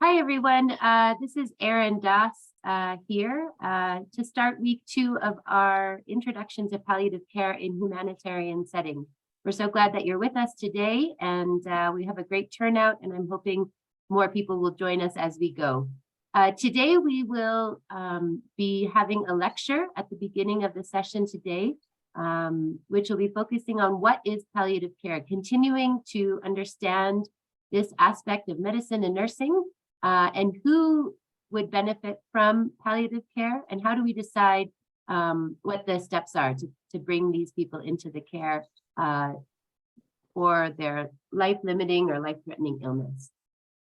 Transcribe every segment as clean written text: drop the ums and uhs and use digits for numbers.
Hi, everyone. This is Erin here to start week 2 of our Introduction to Palliative Care in Humanitarian Setting. We're so glad that you're with us today, and we have a great turnout, and I'm hoping more people will join us as we go. Today, we will be having a lecture at the beginning of the session today, which will be focusing on what is palliative care, continuing to understand this aspect of medicine and nursing, and who would benefit from palliative care, and how do we decide what the steps are to bring these people into the care for their life-limiting or life-threatening illness.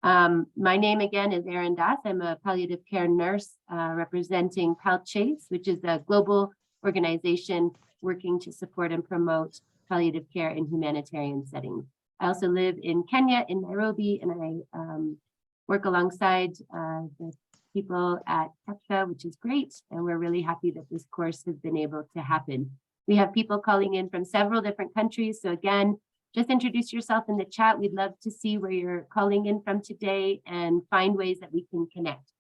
My name again is Erin. I'm a palliative care nurse representing PallCHASE, which is a global organization working to support and promote palliative care in humanitarian settings. I also live in Kenya, in Nairobi, and I work alongside the people at PallCHASE, which is great, and we're really happy that this course has been able to happen. We have people calling in from several different countries, so again, just introduce yourself in the chat. We'd love to see where you're calling in from today and find ways that we can connect.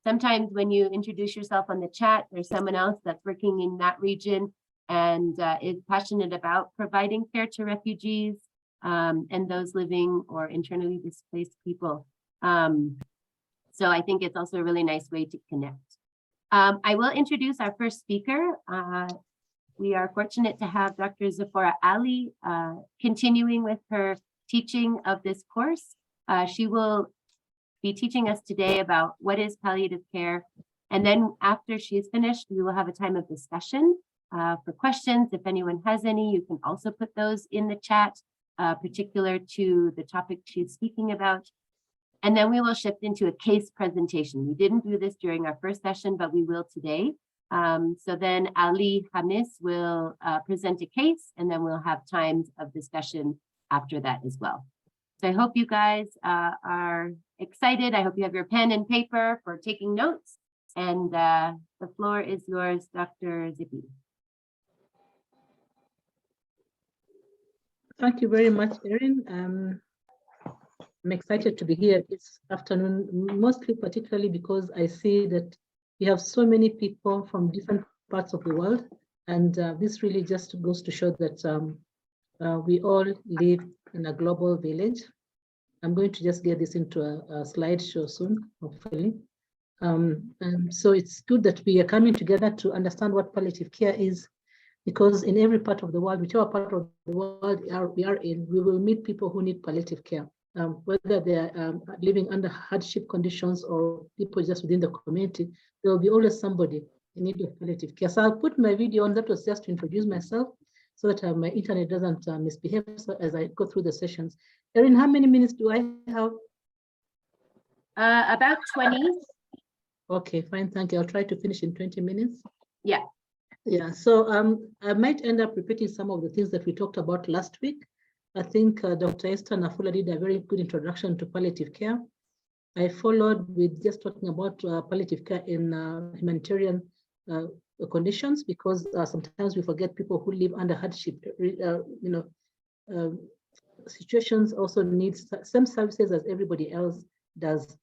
Sometimes when you introduce yourself on the chat, there's someone else that's working in that region and is passionate about providing care to refugees and those living or internally displaced people. So I think it's also a really nice way to connect. I will introduce our first speaker. We are fortunate to have Dr. Zipporah Ali continuing with her teaching of this course. She will be teaching us today about what is palliative care. And then after she is finished, we will have a time of discussion for questions. If anyone has any, you can also put those in the chat, particular to the topic she's speaking about. And then we will shift into a case presentation. We didn't do this during our first session, but we will today. So then Ali Khamis will present a case, and then we'll have times of discussion after that as well. So I hope you guys are excited. I hope you have your pen and paper for taking notes. And the floor is yours, Dr. Zippy. Thank you very much, Erin. I'm excited to be here this afternoon, mostly particularly because I see that we have so many people from different parts of the world. And this really just goes to show that we all live in a global village. I'm going to just get this into a slideshow soon, hopefully. And so it's good that we are coming together to understand what palliative care is, because in every part of the world, whichever part of the world we are in, we will meet people who need palliative care. Whether they're living under hardship conditions or people just within the community, there will be always somebody in need of palliative care. So I'll put my video on. That was just to introduce myself so that my internet doesn't misbehave as I go through the sessions. Erin, how many minutes do I have? About 20. Okay, fine, thank you. I'll try to finish in 20 minutes. Yeah. Yeah, so I might end up repeating some of the things that we talked about last week. I think Dr. Esther Nafula did a very good introduction to palliative care. I followed with just talking about palliative care in humanitarian conditions, because sometimes we forget people who live under hardship, situations also need same services as everybody else does.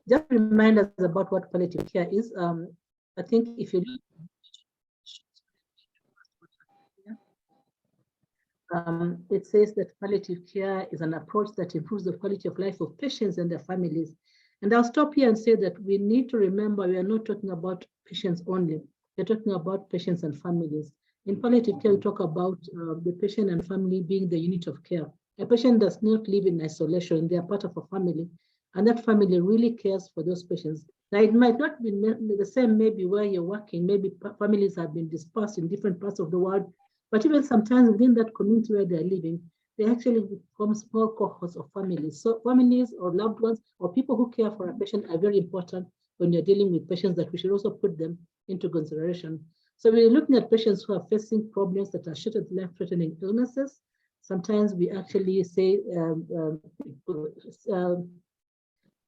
Just remind us about what palliative care is. I think if you it says that palliative care is an approach that improves the quality of life of patients and their families. And I'll stop here and say that we need to remember we are not talking about patients only. We're talking about patients and families. In palliative care, we talk about the patient and family being the unit of care. A patient does not live in isolation. They are part of a family, and that family really cares for those patients. Now, it might not be the same maybe where you're working. Maybe families have been dispersed in different parts of the world. But even sometimes within that community where they're living, they actually form small cohorts of families. So families or loved ones or people who care for a patient are very important when you're dealing with patients, that we should also put them into consideration. So we're looking at patients who are facing problems that are short of life-threatening illnesses. Sometimes we actually say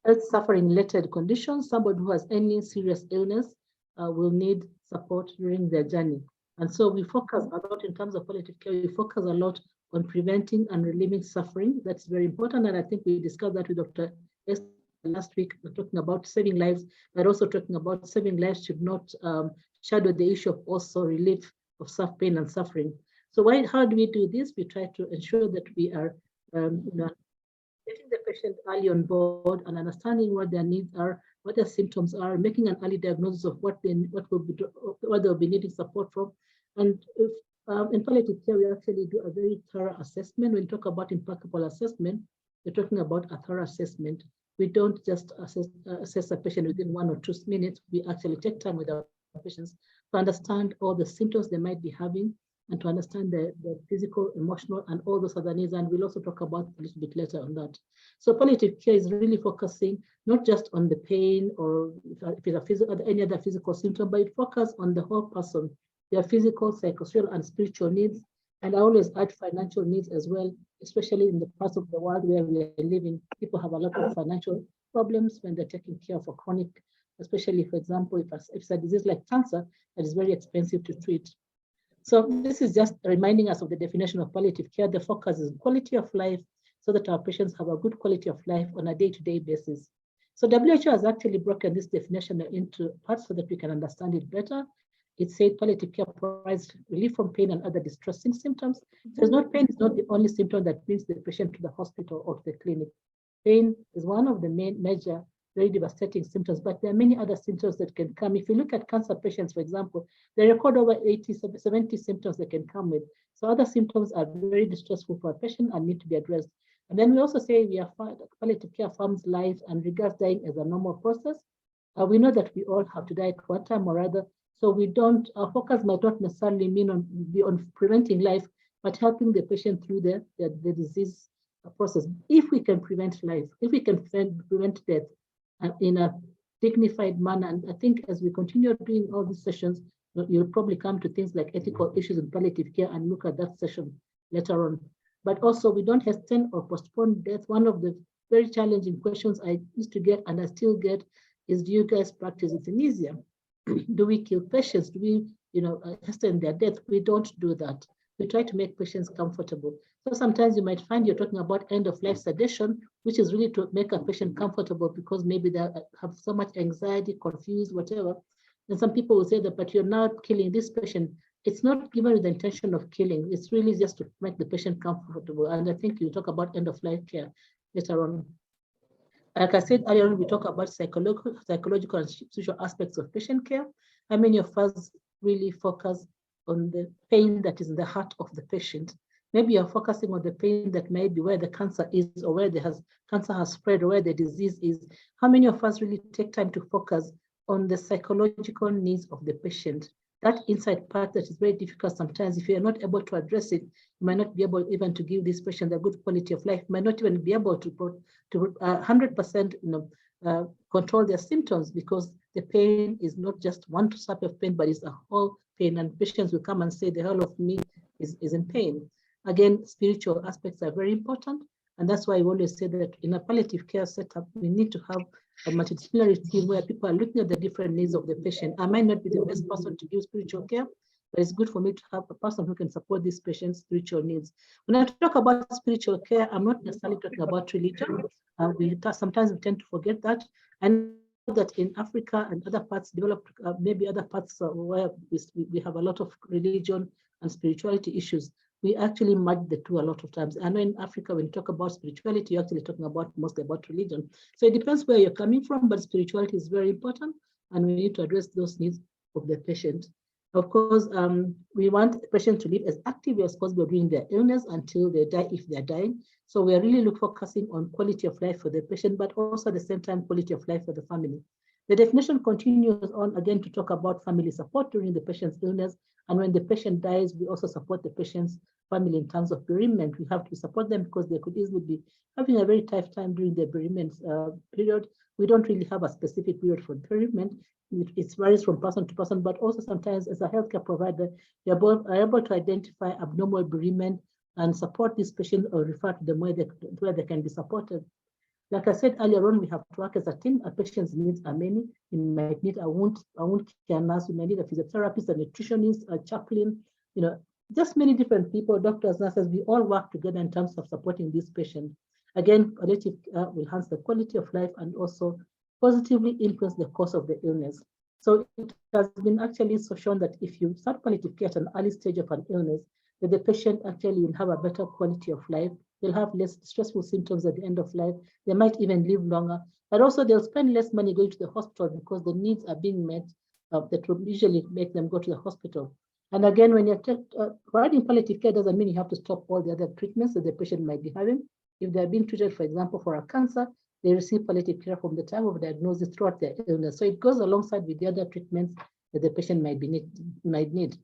health suffering-related conditions. Somebody who has any serious illness will need support during their journey. And so we focus a lot in terms of palliative care. We focus a lot on preventing and relieving suffering. That's very important. And I think we discussed that with Dr. Esther last week, talking about saving lives, but also talking about saving lives should not shadow the issue of also relief of pain and suffering. So how do we do this? We try to ensure that we are getting the patient early on board and understanding what their needs are, what their symptoms are, making an early diagnosis of what they'll be needing support from. And if, in palliative care, we actually do a very thorough assessment. When we talk about impeccable assessment, we're talking about a thorough assessment. We don't just assess a patient within 1 or 2 minutes. We actually take time with our patients to understand all the symptoms they might be having and to understand the physical, emotional, and all those other needs. And we'll also talk about a little bit later on that. So palliative care is really focusing not just on the pain or if it's any other physical symptom, but it focuses on the whole person, their physical, psychosocial, and spiritual needs. And I always add financial needs as well, especially in the parts of the world where we are living. People have a lot of financial problems when they're taking care of a chronic, especially, for example, if it's a disease like cancer that is very expensive to treat. So this is just reminding us of the definition of palliative care. The focus is quality of life so that our patients have a good quality of life on a day-to-day basis. So WHO has actually broken this definition into parts so that we can understand it better. It said palliative care provides relief from pain and other distressing symptoms. So pain is not the only symptom that brings the patient to the hospital or to the clinic. Pain is one of the major, very devastating symptoms, but there are many other symptoms that can come. If you look at cancer patients, for example, they record over 80, 70 symptoms they can come with. So other symptoms are very distressful for a patient and need to be addressed. And then we also say palliative care farms life and regards dying as a normal process. We know that we all have to die at one time or other. So our focus might not necessarily be on preventing life, but helping the patient through the disease process. If we can prevent life, if we can prevent death in a dignified manner, and I think as we continue doing all these sessions, you'll probably come to things like ethical issues in palliative care and look at that session later on. But also we don't hasten or postpone death. One of the very challenging questions I used to get and I still get is, do you guys practice euthanasia? Do we kill patients? Do we, hasten their death? We don't do that. We try to make patients comfortable. So sometimes you might find you're talking about end-of-life sedation, which is really to make a patient comfortable because maybe they have so much anxiety, confused, whatever. And some people will say that, but you're not killing this patient. It's not given with the intention of killing. It's really just to make the patient comfortable. And I think you talk about end-of-life care later on. Like I said earlier, we talk about psychological and social aspects of patient care. How many of us really focus on the pain that is in the heart of the patient? Maybe you're focusing on the pain that may be where the cancer is or where cancer has spread or where the disease is. How many of us really take time to focus on the psychological needs of the patient? That inside part that is very difficult sometimes. If you're not able to address it, you might not be able even to give this patient a good quality of life. You might not even be able to 100% control their symptoms because the pain is not just one type of pain, but it's a whole pain. And patients will come and say the whole of me is in pain. Again, spiritual aspects are very important. And that's why I always say that in a palliative care setup, we need to have a multidisciplinary team where people are looking at the different needs of the patient. I might not be the best person to give spiritual care, but it's good for me to have a person who can support this patient's spiritual needs. When I talk about spiritual care, I'm not necessarily talking about religion. Sometimes we tend to forget that. I know that in Africa and other parts, developed, maybe other parts where we have a lot of religion and spirituality issues, we actually merge the two a lot of times. I know in Africa, when you talk about spirituality, you're actually talking mostly about religion. So it depends where you're coming from, but spirituality is very important, and we need to address those needs of the patient. Of course, we want the patient to live as active as possible during their illness until they die, if they're dying. So we are really focusing on quality of life for the patient, but also at the same time, quality of life for the family. The definition continues on again to talk about family support during the patient's illness. And when the patient dies, we also support the patient's family in terms of bereavement. We have to support them because they could easily be having a very tough time during the bereavement period. We don't really have a specific period for bereavement. It varies from person to person, but also sometimes as a healthcare provider, we are able to identify abnormal bereavement and support these patients or refer to them where they can be supported. Like I said earlier on, we have to work as a team. A patient's needs are many. You might need a wound care nurse, you might need a physiotherapist, a nutritionist, a chaplain, just many different people, doctors, nurses. We all work together in terms of supporting this patient. Again, palliative care will enhance the quality of life and also positively influence the course of the illness. So it has been actually so shown that if you start palliative care at an early stage of an illness, that the patient actually will have a better quality of life. They'll have less stressful symptoms at the end of life. They might even live longer, but also they'll spend less money going to the hospital because the needs are being met that will usually make them go to the hospital. And again, when you're providing palliative care doesn't mean you have to stop all the other treatments that the patient might be having. If they're being treated, for example, for a cancer, they receive palliative care from the time of diagnosis throughout their illness. So it goes alongside with the other treatments that the patient might need.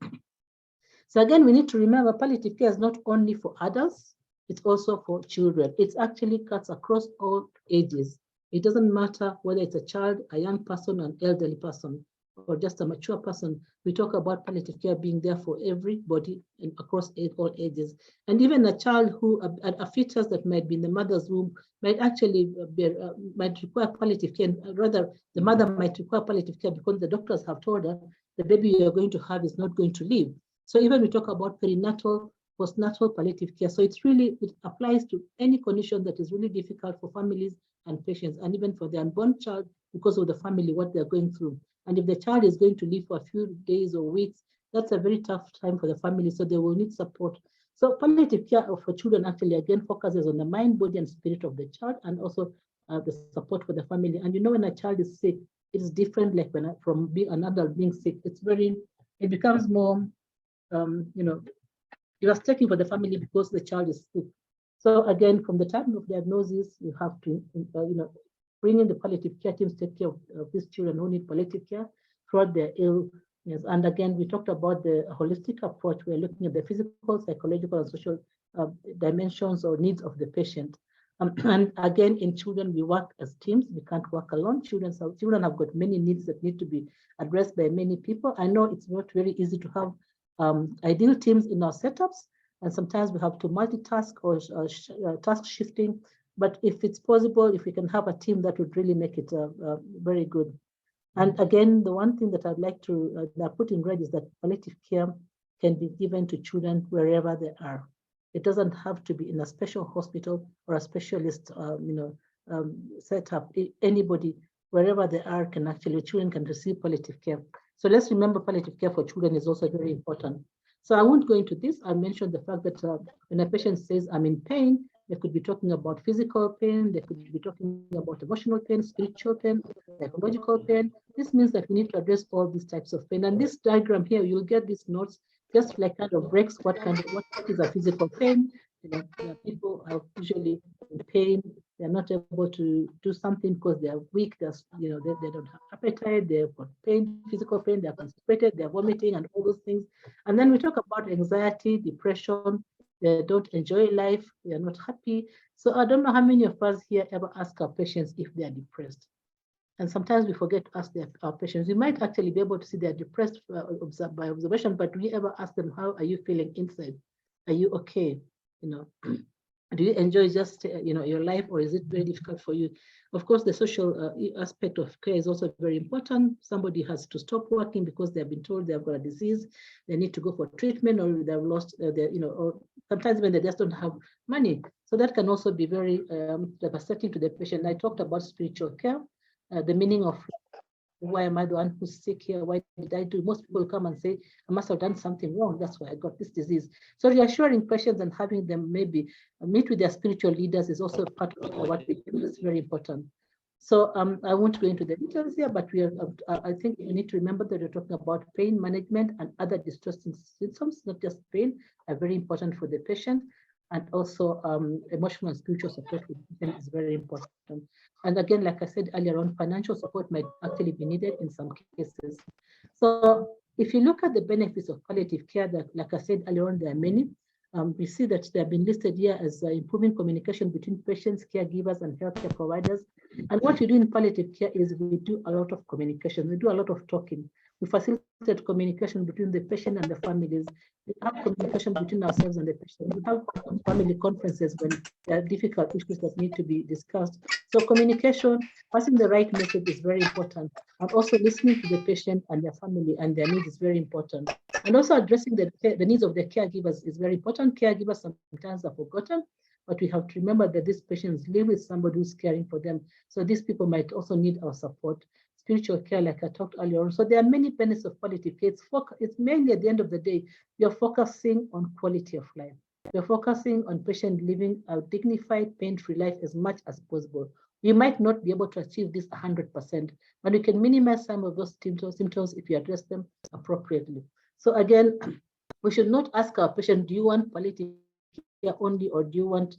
So again, we need to remember palliative care is not only for adults, it's also for children. It actually cuts across all ages. It doesn't matter whether it's a child, a young person, an elderly person, or just a mature person. We talk about palliative care being there for everybody and across all ages. And even a child who, a fetus that might be in the mother's womb might actually might require palliative care. Rather, the mother might require palliative care because the doctors have told her the baby you're going to have is not going to live. So even we talk about perinatal, postnatal palliative care. So it applies to any condition that is really difficult for families and patients, and even for the unborn child because of the family, what they're going through. And if the child is going to live for a few days or weeks, that's a very tough time for the family, so they will need support. So palliative care for children actually, again, focuses on the mind, body, and spirit of the child, and also the support for the family. And you know, when a child is sick, it is different like from being an adult being sick. It becomes more, devastating for the family because the child is sick. So again, from the time of diagnosis, you have to, bring in the palliative care teams, take care of these children who need palliative care throughout their illness. And again, we talked about the holistic approach. We're looking at the physical, psychological, and social dimensions or needs of the patient. And again, in children, we work as teams. We can't work alone. Children have got many needs that need to be addressed by many people. I know it's not very easy to have ideal teams in our setups, and sometimes we have to multitask or task shifting. But if it's possible, if we can have a team, that would really make it very good. And again, the one thing that I'd like to put in red is that palliative care can be given to children wherever they are. It doesn't have to be in a special hospital or a specialist, setup. Anybody, wherever they are, children can receive palliative care. So let's remember palliative care for children is also very important. So I won't go into this. I mentioned the fact that when a patient says, I'm in pain, they could be talking about physical pain, they could be talking about emotional pain, spiritual pain, psychological pain. This means that we need to address all these types of pain. And this diagram here, you'll get these notes, just like kind of breaks what is a physical pain. People are usually in pain. They're not able to do something because they're weak. They don't have appetite. They've got pain, physical pain. They're constipated. They're vomiting, and all those things. And then we talk about anxiety, depression. They don't enjoy life. They are not happy. So I don't know how many of us here ever ask our patients if they are depressed. And sometimes we forget to ask our patients. We might actually be able to see they're depressed by observation, but do we ever ask them, how are you feeling inside? Are you okay? Do you enjoy just your life, or is it very difficult for you? Of course, the social aspect of care is also very important. Somebody has to stop working because they've been told they've got a disease, they need to go for treatment, or they've lost or sometimes when they just don't have money. So that can also be very devastating to the patient. I talked about spiritual care, the meaning of why am I the one who's sick here? Why did I do? Most people come and say, I must have done something wrong. That's why I got this disease. So reassuring patients and having them maybe meet with their spiritual leaders is also part of what we do. It's very important. So I won't go into the details here, but I think we need to remember that we're talking about pain management and other distressing symptoms, not just pain, are very important for the patient. And also emotional and spiritual support is very important. And again, like I said earlier on, financial support might actually be needed in some cases. So if you look at the benefits of palliative care, that, like I said earlier on, there are many. We see that they have been listed here as improving communication between patients, caregivers, and healthcare providers. And what we do in palliative care is we do a lot of communication. We do a lot of talking. We facilitate communication between the patient and the families. We have communication between ourselves and the patient. We have family conferences when there are difficult issues that need to be discussed. So communication, passing the right message is very important. And also listening to the patient and their family and their needs is very important. And also addressing the needs of the caregivers is very important. Caregivers sometimes are forgotten. but we have to remember that these patients live with somebody who's caring for them. So these people might also need our support. Spiritual care, like I talked earlier on. So there are many benefits of palliative care. It's mainly at the end of the day, you're focusing on quality of life. You're focusing on patient living a dignified, pain-free life as much as possible. We might not be able to achieve this 100%, but we can minimize some of those symptoms if you address them appropriately. So again, we should not ask our patient, do you want palliative care only, or do you want,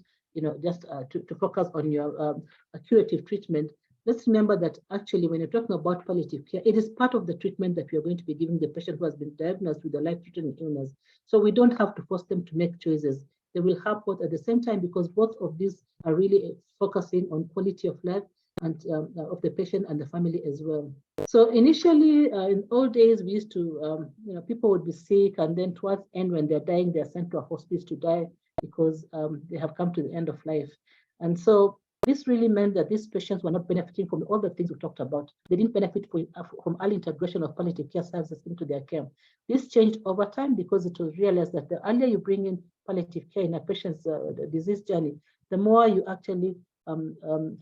just to focus on your curative treatment? Let's remember that actually, when you're talking about palliative care, it is part of the treatment that we are going to be giving the patient who has been diagnosed with a life-threatening illness. So we don't have to force them to make choices. They will have both at the same time, because both of these are really focusing on quality of life and of the patient and the family as well. So initially, in old days, we used to, people would be sick, and then towards the end, when they're dying, they're sent to a hospice to die because they have come to the end of life. And so this really meant that these patients were not benefiting from all the things we talked about. They didn't benefit from early integration of palliative care services into their care. This changed over time because it was realized that the earlier you bring in palliative care in a patient's disease journey, the more you actually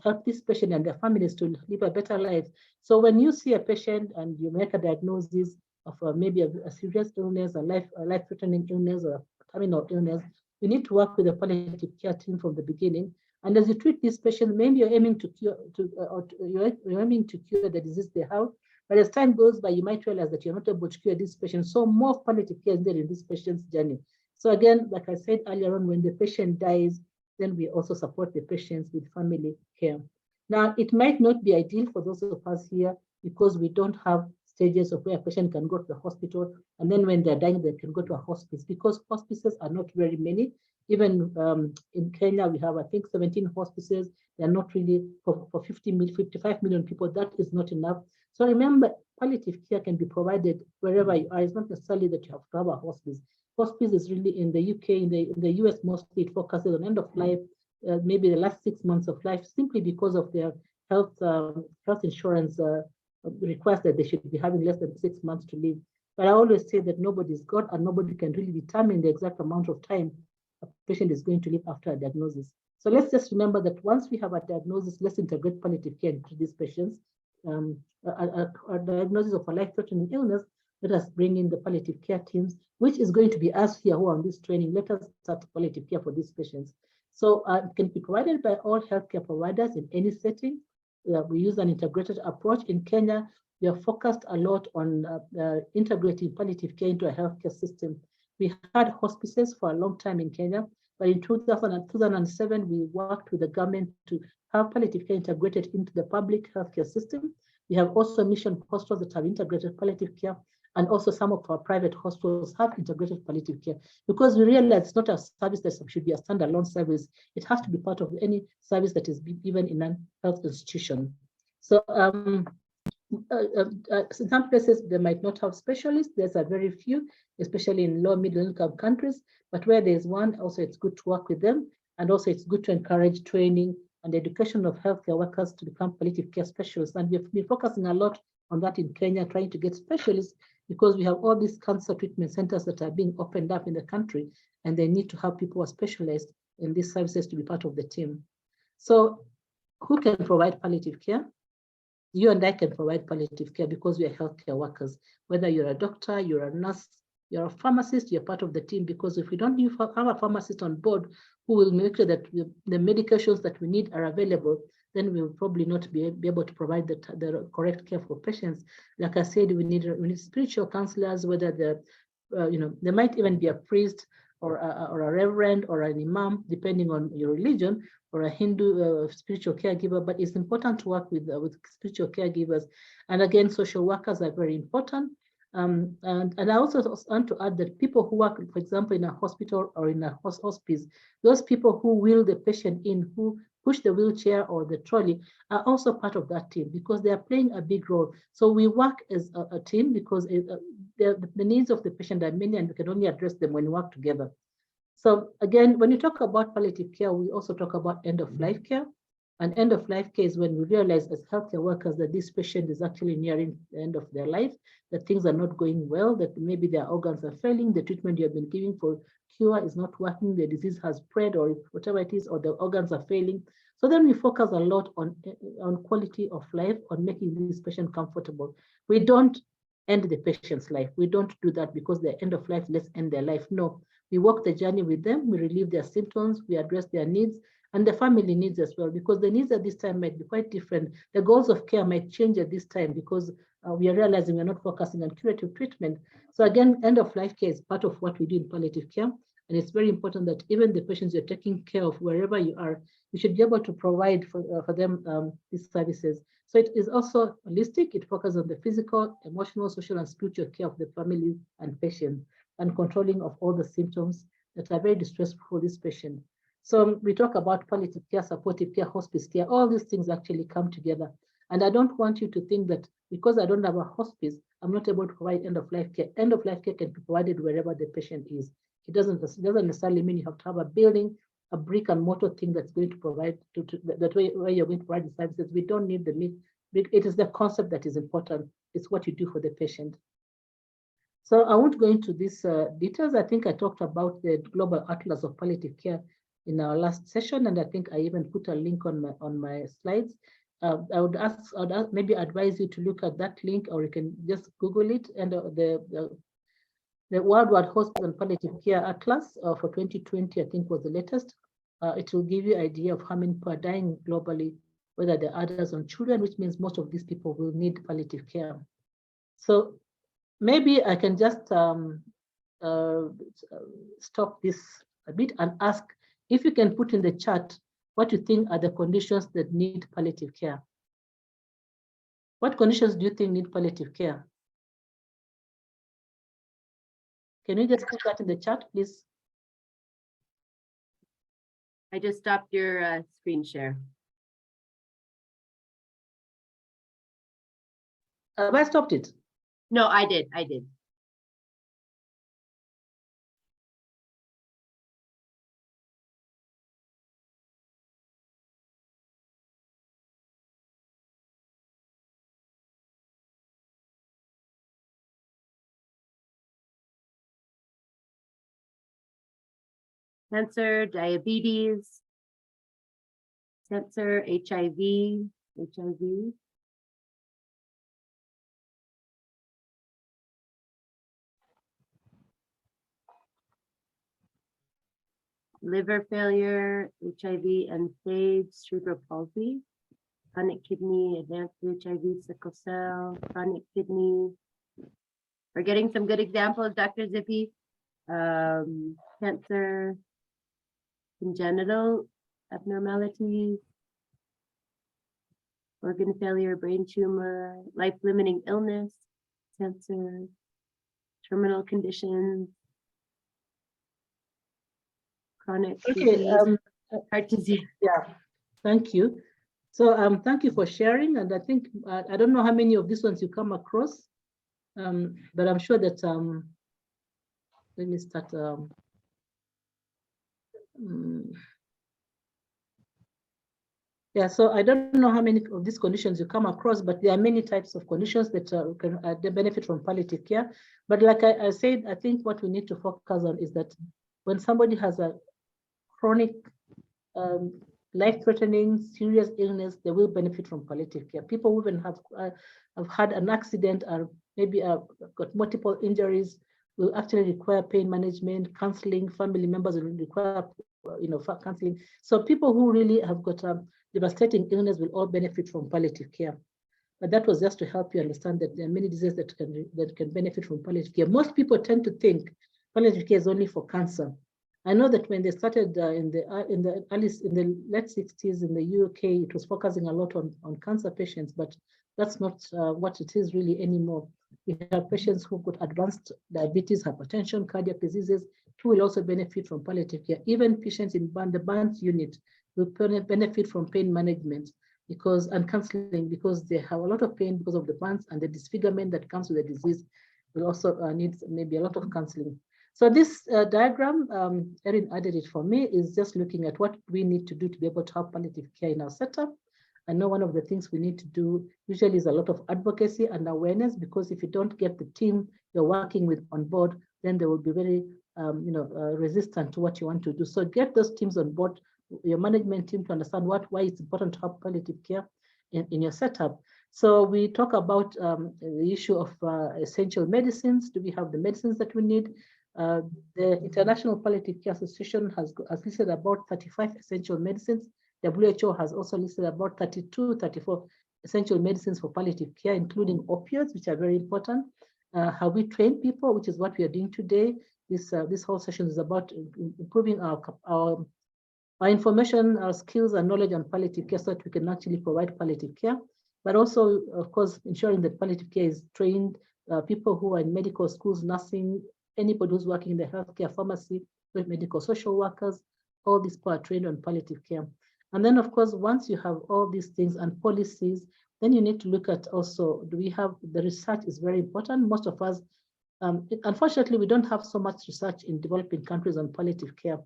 help this patient and their families to live a better life. So when you see a patient and you make a diagnosis of maybe a serious illness, a life-threatening illness, or a terminal illness, you need to work with the palliative care team from the beginning. And as you treat this patient, maybe you're aiming to cure, you're aiming to cure the disease they have. But as time goes by, you might realize that you're not able to cure this patient. So more palliative care is there in this patient's journey. So again, like I said earlier on, when the patient dies, then we also support the patients with family care. Now, it might not be ideal for those of us here because we don't have stages of where a patient can go to the hospital, and then when they're dying, they can go to a hospice, because hospices are not very many. Even in Kenya, we have, I think, 17 hospices. They're not really for 55 million people. That is not enough. So remember, palliative care can be provided wherever you are. It's not necessarily that you have to have a hospice. Hospice is really in the UK, in the US mostly, it focuses on end of life, maybe the last 6 months of life, simply because of their health insurance request that they should be having less than 6 months to live. But I always say that nobody's God, and nobody can really determine the exact amount of time a patient is going to live after a diagnosis. So let's just remember that once we have a diagnosis, let's integrate palliative care into these patients. A diagnosis of a life-threatening illness, let us bring in the palliative care teams, which is going to be us here who are on this training. Let us start palliative care for these patients. So it can be provided by all healthcare providers in any setting. We use an integrated approach. In Kenya, we are focused a lot on integrating palliative care into a healthcare system. We had hospices for a long time in Kenya, but in 2007, we worked with the government to have palliative care integrated into the public healthcare system. We have also mission hospitals that have integrated palliative care, and also some of our private hospitals have integrated palliative care, because we realize it's not a service that should be a standalone service. It has to be part of any service that is given in a health institution. So in some places, they might not have specialists. There's a very few, especially in low middle income countries, but where there's one, also it's good to work with them. And also it's good to encourage training and education of healthcare workers to become palliative care specialists. And we've been focusing a lot on that in Kenya, trying to get specialists, because we have all these cancer treatment centers that are being opened up in the country, and they need to have people who are specialized in these services to be part of the team. So who can provide palliative care? You and I can provide palliative care because we are healthcare workers. Whether you're a doctor, you're a nurse, you're a pharmacist, you're part of the team, because if we don't have a pharmacist on board who will make sure that the medications that we need are available, then we will probably not be able to provide the correct care for patients. Like I said, we need spiritual counselors, whether there might even be a priest or a reverend or an imam, depending on your religion, or a Hindu spiritual caregiver. But it's important to work with spiritual caregivers. And again, social workers are very important. And I also want to add that people who work, for example, in a hospital or in a hospice, those people who wheel the patient in, who push the wheelchair or the trolley, are also part of that team, because they are playing a big role. So we work as a team, because the needs of the patient are many, and we can only address them when we work together. So again, when you talk about palliative care, we also talk about end-of-life care. An end-of-life care is when we realize as healthcare workers that this patient is actually nearing the end of their life, that things are not going well, that maybe their organs are failing, the treatment you have been giving for cure is not working, the disease has spread, or whatever it is, or the organs are failing. So then we focus a lot on quality of life, on making this patient comfortable. We don't end the patient's life. We don't do that because they're end of life, let's end their life. No, we walk the journey with them, we relieve their symptoms, we address their needs, and the family needs as well, because the needs at this time might be quite different. The goals of care might change at this time because we are realizing we're not focusing on curative treatment. So again, end of life care is part of what we do in palliative care. And it's very important that even the patients you're taking care of, wherever you are, you should be able to provide for them these services. So it is also holistic. It focuses on the physical, emotional, social, and spiritual care of the family and patient, and controlling of all the symptoms that are very distressful for this patient. So we talk about palliative care, supportive care, hospice care, all these things actually come together. And I don't want you to think that because I don't have a hospice, I'm not able to provide end-of-life care. End-of-life care can be provided wherever the patient is. It doesn't necessarily mean you have to have a building, a brick and mortar thing that's going to provide that way where you're going to provide the services. We don't need the meat. It is the concept that is important. It's what you do for the patient. So I won't go into these details. I think I talked about the Global Atlas of Palliative Care in our last session, and I think I even put a link on my slides. I would maybe advise you to look at that link, or you can just Google it. And the Worldwide Hospital and Palliative Care Atlas for 2020, I think, was the latest. It will give you an idea of how many people are dying globally, whether they're adults and children, which means most of these people will need palliative care. So maybe I can just stop this a bit and ask if you can put in the chat what you think are the conditions that need palliative care. What conditions do you think need palliative care? Can you just put that in the chat, please? I just stopped your screen share. Have I stopped it? No, I did. Cancer, diabetes, cancer, HIV. Liver failure, HIV and stage, cerebral palsy, chronic kidney, advanced HIV, sickle cell, chronic kidney. We're getting some good examples, Dr. Zippy. Cancer, congenital abnormalities, organ failure, brain tumor, life-limiting illness, cancer, terminal conditions, chronic disease, heart disease. Yeah, thank you. So thank you for sharing. And I think, I don't know how many of these ones you come across, but I'm sure that, let me start. Yeah, so I don't know how many of these conditions you come across, but there are many types of conditions that can benefit from palliative care. But like I said, I think what we need to focus on is that when somebody has a chronic, life-threatening, serious illness, they will benefit from palliative care. People who even have had an accident or maybe got multiple injuries will actually require pain management, counseling. Family members will require, counseling. So people who really have got devastating illness will all benefit from palliative care. But that was just to help you understand that there are many diseases that can benefit from palliative care. Most people tend to think palliative care is only for cancer. I know that when they started in the late 60s in the UK, it was focusing a lot on cancer patients, but that's not what it is really anymore. We have patients who've got advanced diabetes, hypertension, cardiac diseases, who will also benefit from palliative care. Even patients in the burns unit will benefit from pain management and counseling, because they have a lot of pain because of the burns, and the disfigurement that comes with the disease will also need maybe a lot of counseling. So this diagram, Erin added it for me, is just looking at what we need to do to be able to have palliative care in our setup. I know one of the things we need to do usually is a lot of advocacy and awareness, because if you don't get the team you're working with on board, then they will be very resistant to what you want to do. So get those teams on board, your management team, to understand why it's important to have palliative care in your setup. So we talk about the issue of essential medicines. Do we have the medicines that we need? The International Palliative Care Association has listed about 35 essential medicines. WHO has also listed about 32, 34 essential medicines for palliative care, including opioids, which are very important. How we train people, which is what we are doing today. This whole session is about improving our information, our skills and knowledge on palliative care, so that we can actually provide palliative care. But also, of course, ensuring that palliative care is trained, people who are in medical schools, nursing, anybody who's working in the healthcare pharmacy, medical social workers, all these people are trained on palliative care. And then, of course, once you have all these things and policies, then you need to look at also, do we have, the research is very important. Most of us, unfortunately, we don't have so much research in developing countries on palliative care.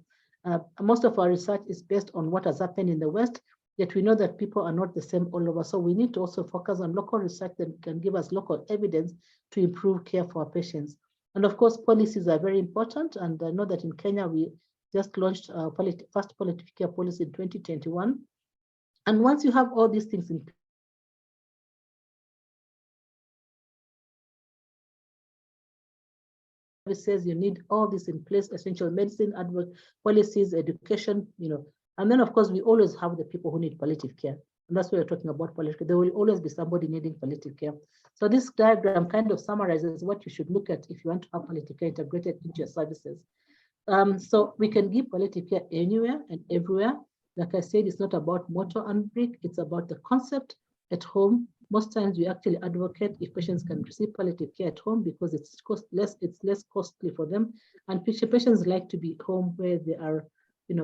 Most of our research is based on what has happened in the West, yet we know that people are not the same all over. So we need to also focus on local research that can give us local evidence to improve care for our patients. And of course, policies are very important. And I know that in Kenya, we just launched our first palliative care policy in 2021. And once you have all these things in place, says you need all this in place: essential medicine, policies, education, and then of course we always have the people who need palliative care. And that's why we're talking about palliative care. There will always be somebody needing palliative care. So this diagram kind of summarizes what you should look at if you want to have palliative care integrated into your services. So we can give palliative care anywhere and everywhere. Like I said, it's not about mortar and brick, it's about the concept at home. Most times we actually advocate if patients can receive palliative care at home because it's less costly for them. And patients like to be home where they are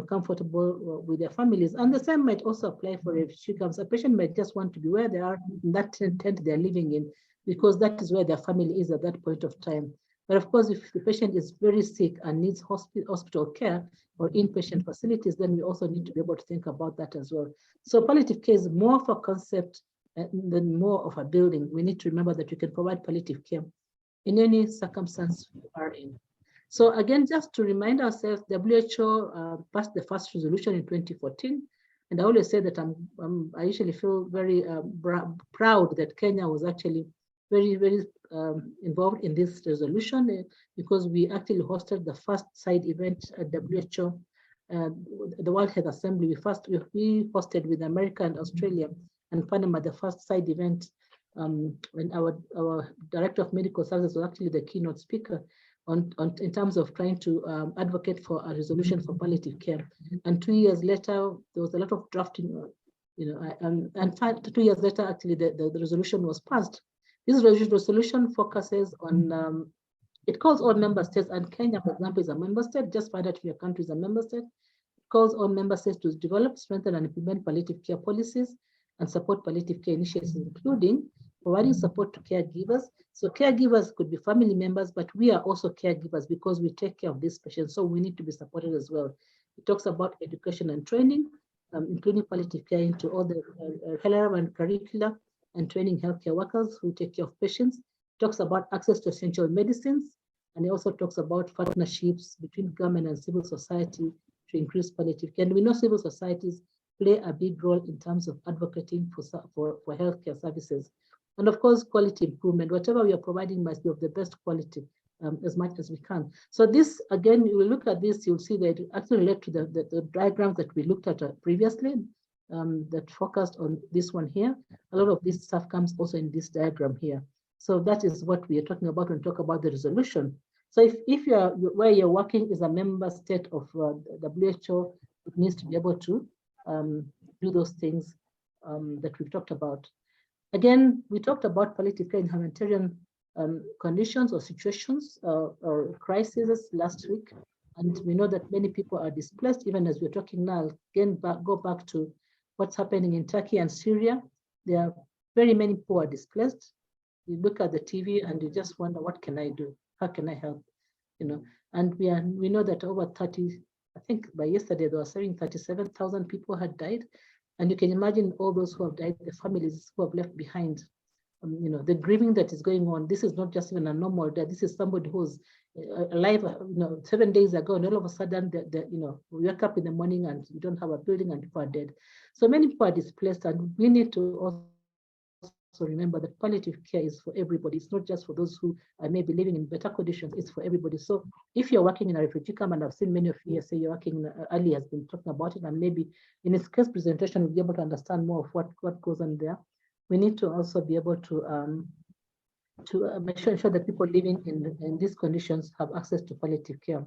comfortable with their families. And the same might also apply for refugee camps. A patient might just want to be where they are, in that tent they're living in, because that is where their family is at that point of time. But of course, if the patient is very sick and needs hospital care or inpatient facilities, then we also need to be able to think about that as well. So palliative care is more of a concept than more of a building. We need to remember that we can provide palliative care in any circumstance we are in. So again, just to remind ourselves, WHO passed the first resolution in 2014. And I always say that I usually feel very proud that Kenya was actually very, very involved in this resolution, because we actually hosted the first side event at WHO, the World Health Assembly. We hosted with America and Australia and Panama the first side event, when our Director of Medical Services was actually the keynote speaker in terms of trying to advocate for a resolution for palliative care. And 2 years later, there was a lot of drafting, and 2 years later, actually, the resolution was passed. This resolution focuses on, it calls all member states, and Kenya, for example, is a member state. Just find out if your country is a member state. It calls all member states to develop, strengthen, and implement palliative care policies and support palliative care initiatives, including providing support to caregivers. So caregivers could be family members, but we are also caregivers because we take care of these patients. So we need to be supported as well. It talks about education and training, including palliative care into all the relevant curricula, and training healthcare workers who take care of patients. It talks about access to essential medicines, and it also talks about partnerships between government and civil society to increase palliative care. And we know civil societies play a big role in terms of advocating for healthcare services. And of course, quality improvement. Whatever we are providing must be of the best quality as much as we can. So this, again, you will look at this, you'll see that it actually relate to the diagrams that we looked at previously, that focused on this one here. A lot of this stuff comes also in this diagram here. So that is what we are talking about when we talk about the resolution. So if where you're working is a member state of WHO, it needs to be able to do those things that we've talked about. Again, we talked about palliative care in humanitarian conditions or situations or crises last week. And we know that many people are displaced, even as we're talking now. Again, go back to what's happening in Turkey and Syria. There are very many people are displaced. You look at the TV and you just wonder, what can I do? How can I help? And we know that over 30, I think by yesterday they were saying 37,000 people had died. And you can imagine all those who have died, the families who have left behind. The grieving that is going on. This is not just even a normal death. This is somebody who's alive, 7 days ago, and all of a sudden, we wake up in the morning and we don't have a building and people are dead. So many people are displaced, and we need to also remember that palliative care is for everybody. It's not just for those who are maybe living in better conditions. It's for everybody. So if you're working in a refugee camp, and I've seen many of you here say you're working, Ali has been talking about it, and maybe in his case presentation, we'll be able to understand more of what goes on there. We need to also be able to make sure that people living in these conditions have access to palliative care.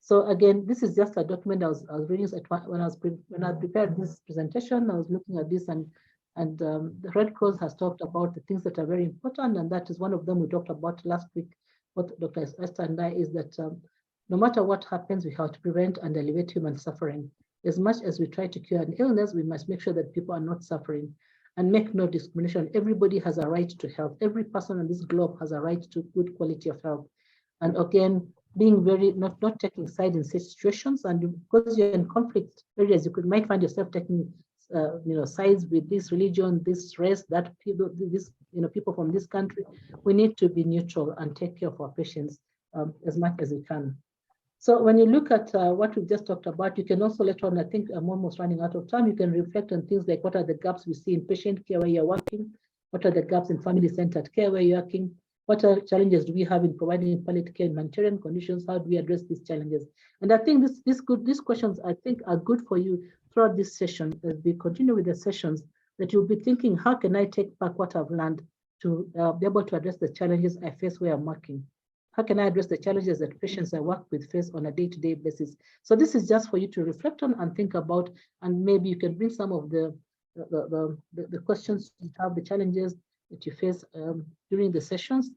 So again, this is just a document I was reading when I prepared this presentation. I was looking at this, and the Red Cross has talked about the things that are very important, and that is one of them we talked about last week. What Dr. Esther and I is that no matter what happens, we have to prevent and alleviate human suffering. As much as we try to cure an illness, we must make sure that people are not suffering. And make no discrimination. Everybody has a right to health. Every person on this globe has a right to good quality of health. And again, being very not taking side in such situations. And because you're in conflict areas, might find yourself taking sides with this religion, this race, that people, people from this country. We need to be neutral and take care of our patients as much as we can. So when you look at what we've just talked about, you can also later on, I think I'm almost running out of time, you can reflect on things like what are the gaps we see in patient care where you're working, what are the gaps in family-centered care where you're working, what are challenges do we have in providing palliative care in humanitarian conditions, how do we address these challenges? And I think these questions I think are good for you throughout this session as we continue with the sessions, that you'll be thinking, how can I take back what I've learned to be able to address the challenges I face where I'm working? How can I address the challenges that patients I work with face on a day-to-day basis? So this is just for you to reflect on and think about, and maybe you can bring some of the questions you have, the challenges that you face during the sessions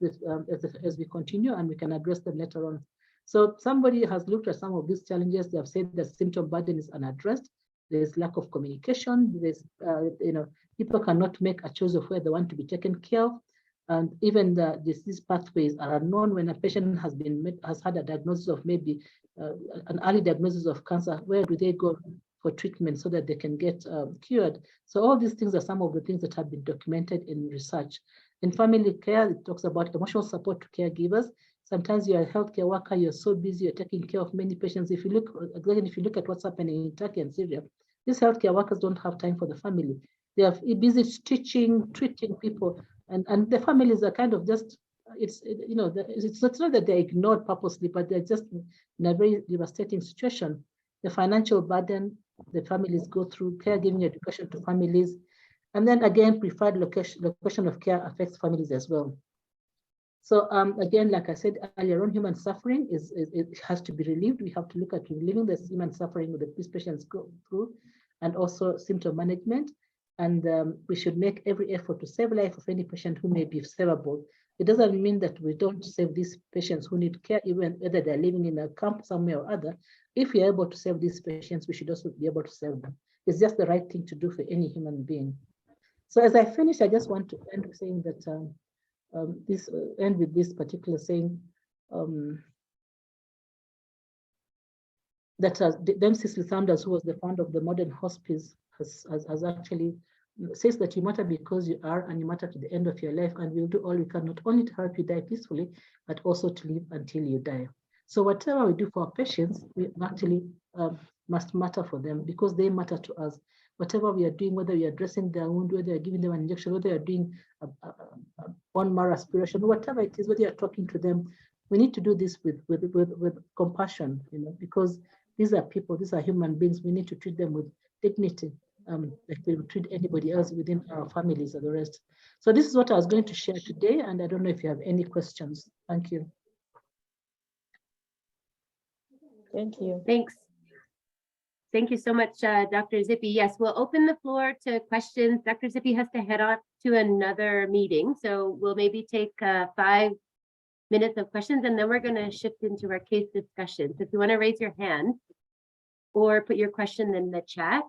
as we continue, and we can address them later on. So somebody has looked at some of these challenges. They have said that symptom burden is unaddressed. There's lack of communication. There's, people cannot make a choice of where they want to be taken care of. And even the disease pathways are unknown when a patient has had a diagnosis of maybe an early diagnosis of cancer. Where do they go for treatment so that they can get cured? So all these things are some of the things that have been documented in research. In family care, it talks about emotional support to caregivers. Sometimes you're a healthcare worker, you're so busy, you're taking care of many patients. If you look at what's happening in Turkey and Syria, these healthcare workers don't have time for the family. They are busy treating people. And the families are kind of just, it's not that they're ignored purposely, but they're just in a very devastating situation. The financial burden the families go through, caregiving education to families, and then again, preferred location of care affects families as well. So again, like I said earlier on, human suffering it has to be relieved. We have to look at relieving the human suffering that these patients go through, and also symptom management. And we should make every effort to save life of any patient who may be savable. It doesn't mean that we don't save these patients who need care, even whether they're living in a camp somewhere or other. If we're able to save these patients, we should also be able to save them. It's just the right thing to do for any human being. So as I finish, I just want to end with saying that end with this particular saying that Dempsey Sanders, who was the founder of the modern hospice, has actually says that you matter because you are, and you matter to the end of your life, and we'll do all we can, not only to help you die peacefully, but also to live until you die. So whatever we do for our patients, we actually must matter for them, because they matter to us. Whatever we are doing, whether we are dressing their wound, whether you're giving them an injection, whether you're doing a bone marrow aspiration, whatever it is, whether you're talking to them, we need to do this with compassion, because these are people, these are human beings. We need to treat them with dignity, like we would treat anybody else within our families or the rest. So this is what I was going to share today, and I don't know if you have any questions. Thank you. Thank you. Thanks. Thank you so much, Dr. Zippy. Yes, we'll open the floor to questions. Dr. Zippy has to head off to another meeting, so we'll maybe take 5 minutes of questions, and then we're going to shift into our case discussion. So if you want to raise your hand or put your question in the chat.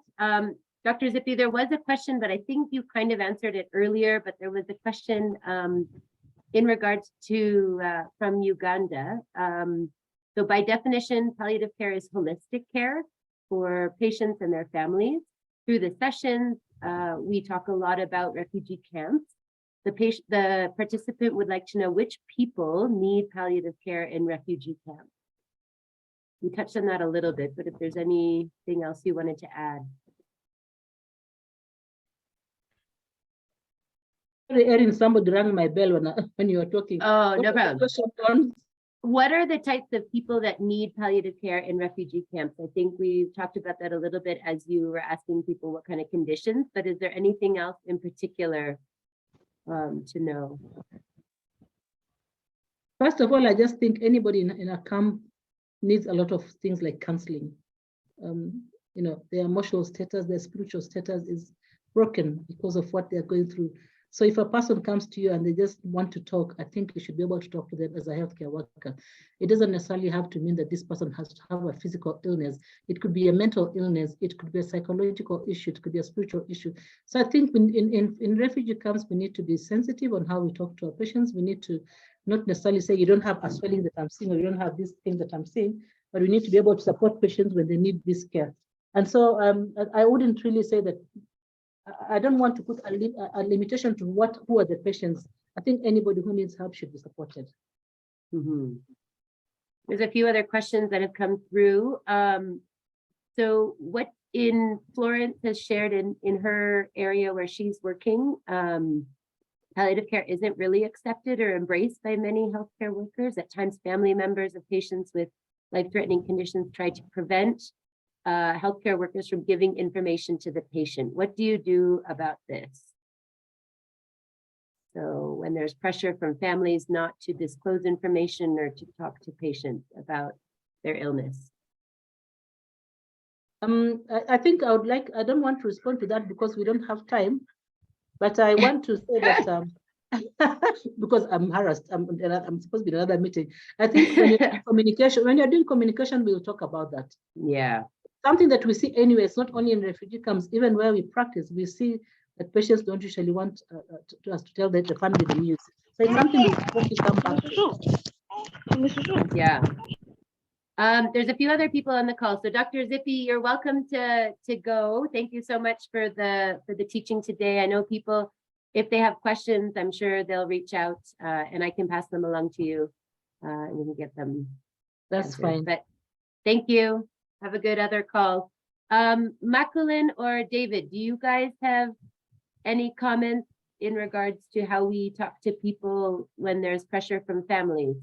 Dr. Zippy, there was a question, but I think you kind of answered it earlier, but there was a question in regards to from Uganda. So by definition, palliative care is holistic care for patients and their families. Through the sessions, we talk a lot about refugee camps. The participant would like to know which people need palliative care in refugee camps. We touched on that a little bit, but if there's anything else you wanted to add. Erin, somebody rang my bell when you were talking. Oh, no problem. Question. What are the types of people that need palliative care in refugee camps? I think we talked about that a little bit as you were asking people what kind of conditions, but is there anything else in particular to know? First of all, I just think anybody in a camp needs a lot of things like counseling. You know, their emotional status, their spiritual status is broken because of what they're going through. So if a person comes to you and they just want to talk, I think you should be able to talk to them as a healthcare worker. It doesn't necessarily have to mean that this person has to have a physical illness. It could be a mental illness. It could be a psychological issue. It could be a spiritual issue. So I think in refugee camps, we need to be sensitive on how we talk to our patients. We need to not necessarily say, you don't have a swelling that I'm seeing, or you don't have this thing that I'm seeing, but we need to be able to support patients when they need this care. And so I wouldn't really say that, I don't want to put a limitation to who are the patients. I think anybody who needs help should be supported. Mm-hmm. There's a few other questions that have come through. So what Florence has shared in her area where she's working, palliative care isn't really accepted or embraced by many healthcare workers. At times, family members of patients with life-threatening conditions try to prevent healthcare workers from giving information to the patient. What do you do about this? So when there's pressure from families not to disclose information or to talk to patients about their illness. I think I don't want to respond to that because we don't have time, but I want to say that because I'm harassed, I'm supposed to be in another meeting. I think when you're doing communication, we'll talk about that. Yeah. Something that we see anyway, it's not only in refugee camps, even where we practice, we see that patients don't usually want us to tell the family the news. So it's something we come back to. Yeah. There's a few other people on the call. So Dr. Zippy, you're welcome to go. Thank you so much for the teaching today. I know people, if they have questions, I'm sure they'll reach out and I can pass them along to you and we can get them. That's answered. fine. But thank you. Have a good other call. Maculin or David, do you guys have any comments in regards to how we talk to people when there's pressure from families?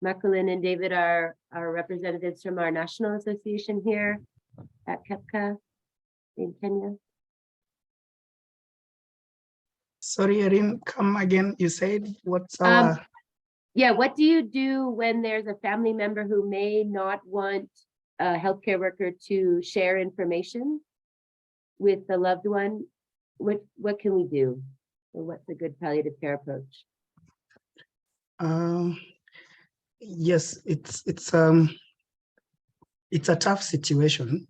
Maculin and David are representatives from our national association here at KEPCA in Kenya. Sorry, Erin, come again. You said what's our... Yeah, what do you do when there's a family member who may not want a healthcare worker to share information with the loved one? What can we do? Or what's a good palliative care approach? Yes, it's a tough situation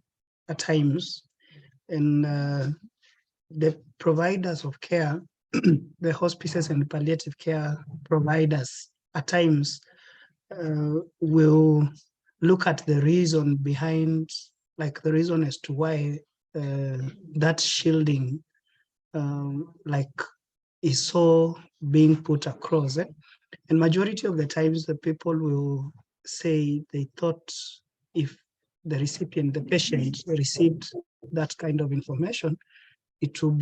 at times, and the providers of care, the hospices and palliative care providers at times will look at the reason behind, like the reason as to why that shielding is so being put across. And majority of the times the people will say they thought if the recipient, the patient received that kind of information, it will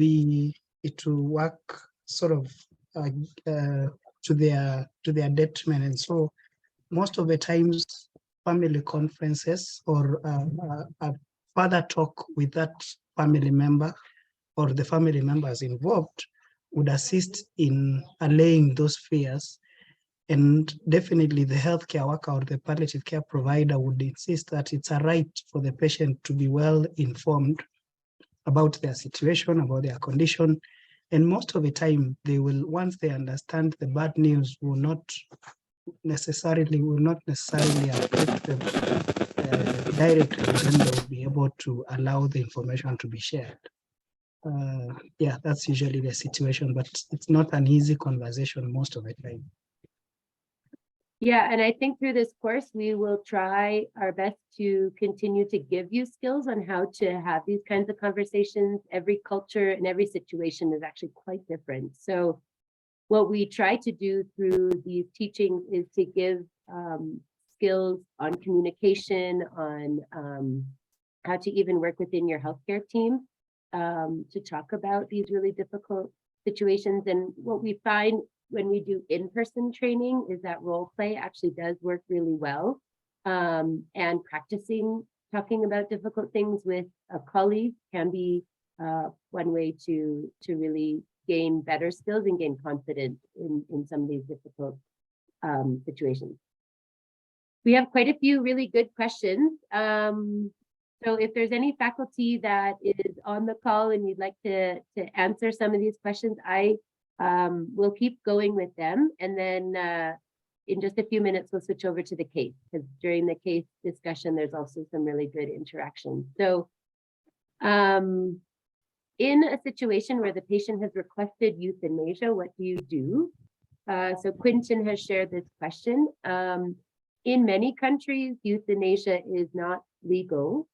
work sort of to their detriment. And so most of the times family conferences or a further talk with that family member or the family members involved would assist in allaying those fears. And definitely the healthcare worker or the palliative care provider would insist that it's a right for the patient to be well informed about their situation, about their condition. And most of the time they will, once they understand the bad news, will not necessarily affect them directly, then they will be able to allow the information to be shared. Yeah, that's usually the situation, but it's not an easy conversation most of the time. Yeah, and I think through this course, we will try our best to continue to give you skills on how to have these kinds of conversations. Every culture and every situation is actually quite different. So what we try to do through these teachings is to give skills on communication, on how to even work within your healthcare team to talk about these really difficult situations. And what we find when we do in-person training is that role play actually does work really well. And practicing talking about difficult things with a colleague can be one way to really gain better skills and gain confidence in some of these difficult situations. We have quite a few really good questions. So if there's any faculty that is on the call and you'd like to answer some of these questions, I will keep going with them. And then in just a few minutes, we'll switch over to the case, because during the case discussion, there's also some really good interaction. So in a situation where the patient has requested euthanasia, what do you do? So Quinton has shared this question. In many countries, euthanasia is not legal.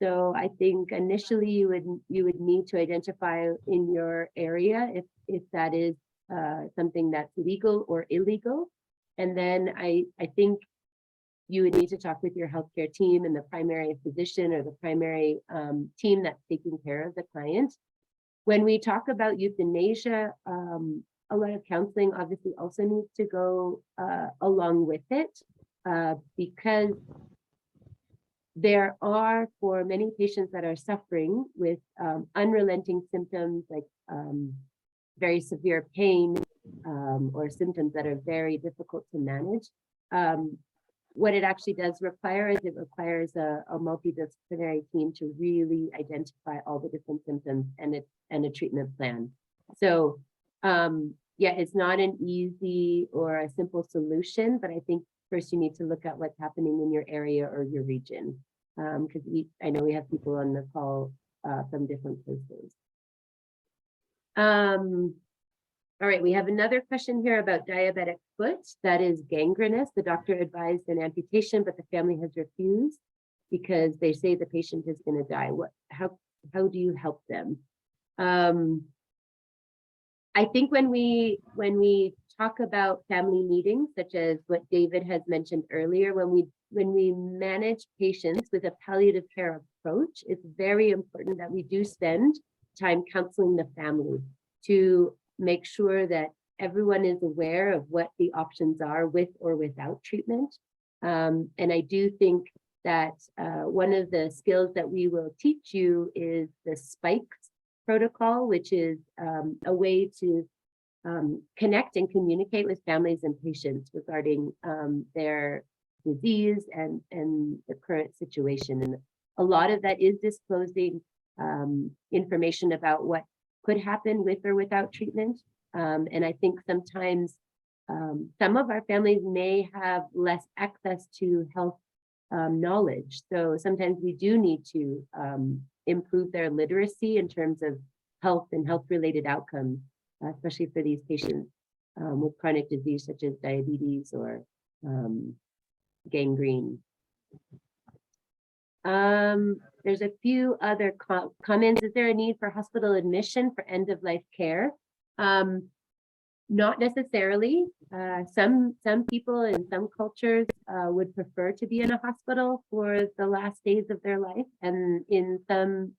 So I think initially you would need to identify in your area if that is something that's legal or illegal. And then I think you would need to talk with your healthcare team and the primary physician or the primary team that's taking care of the client. When we talk about euthanasia, a lot of counseling obviously also needs to go along with it because there are, for many patients that are suffering with unrelenting symptoms like very severe pain or symptoms that are very difficult to manage, what it actually does require is it requires a multidisciplinary team to really identify all the different symptoms and a treatment plan. So yeah, it's not an easy or a simple solution, but I think first you need to look at what's happening in your area or your region, because I know we have people on the call from different places. All right, we have another question here about diabetic foot that is gangrenous. The doctor advised an amputation, but the family has refused because they say the patient is going to die. How do you help them? I think when we talk about family meetings, such as what David has mentioned earlier, when we manage patients with a palliative care approach, it's very important that we do spend time counseling the family to make sure that everyone is aware of what the options are with or without treatment. And I do think that one of the skills that we will teach you is the spikes protocol, which is a way to connect and communicate with families and patients regarding their disease and the current situation. And a lot of that is disclosing information about what could happen with or without treatment. And I think sometimes some of our families may have less access to health knowledge. So sometimes we do need to improve their literacy in terms of health and health-related outcomes, especially for these patients with chronic disease such as diabetes or gangrene. There's a few other comments. Is there a need for hospital admission for end-of-life care? Not necessarily. Some people in some cultures would prefer to be in a hospital for the last days of their life. And in some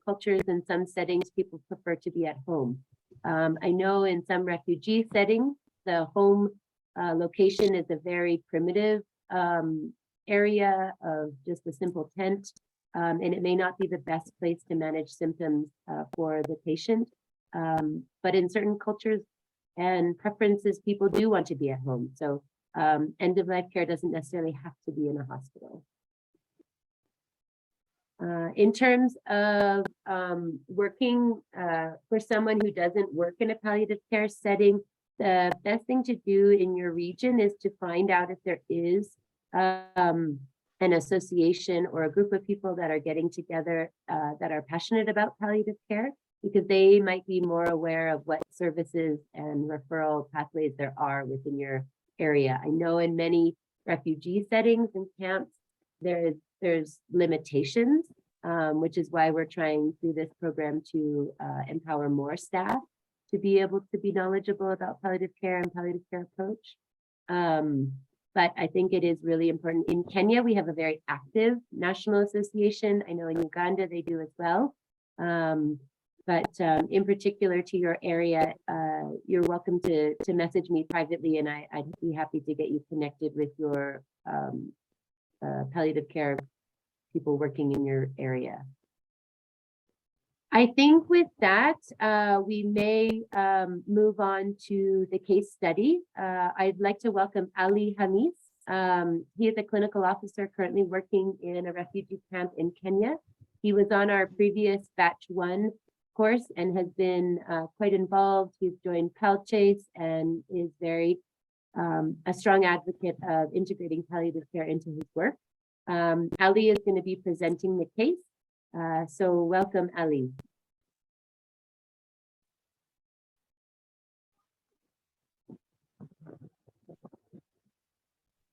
cultures and some settings, people prefer to be at home. I know in some refugee settings, the home location is a very primitive area of just a simple tent. And it may not be the best place to manage symptoms for the patient. But in certain cultures and preferences, people do want to be at home. So end-of-life care doesn't necessarily have to be in a hospital. In terms of working for someone who doesn't work in a palliative care setting, the best thing to do in your region is to find out if there is an association or a group of people that are getting together that are passionate about palliative care, because they might be more aware of what services and referral pathways there are within your area. I know in many refugee settings and camps, there's limitations, which is why we're trying through this program to empower more staff to be able to be knowledgeable about palliative care and palliative care approach. But I think it is really important. In Kenya, we have a very active national association. I know in Uganda they do as well. But in particular to your area, you're welcome to message me privately, and I'd be happy to get you connected with your palliative care people working in your area. I think with that, we may move on to the case study. I'd like to welcome Ali Khamis. He is a clinical officer currently working in a refugee camp in Kenya. He was on our previous batch 1 course and has been quite involved. He's joined PallCHASE and is very a strong advocate of integrating palliative care into his work. Ali is going to be presenting the case. So welcome, Ali.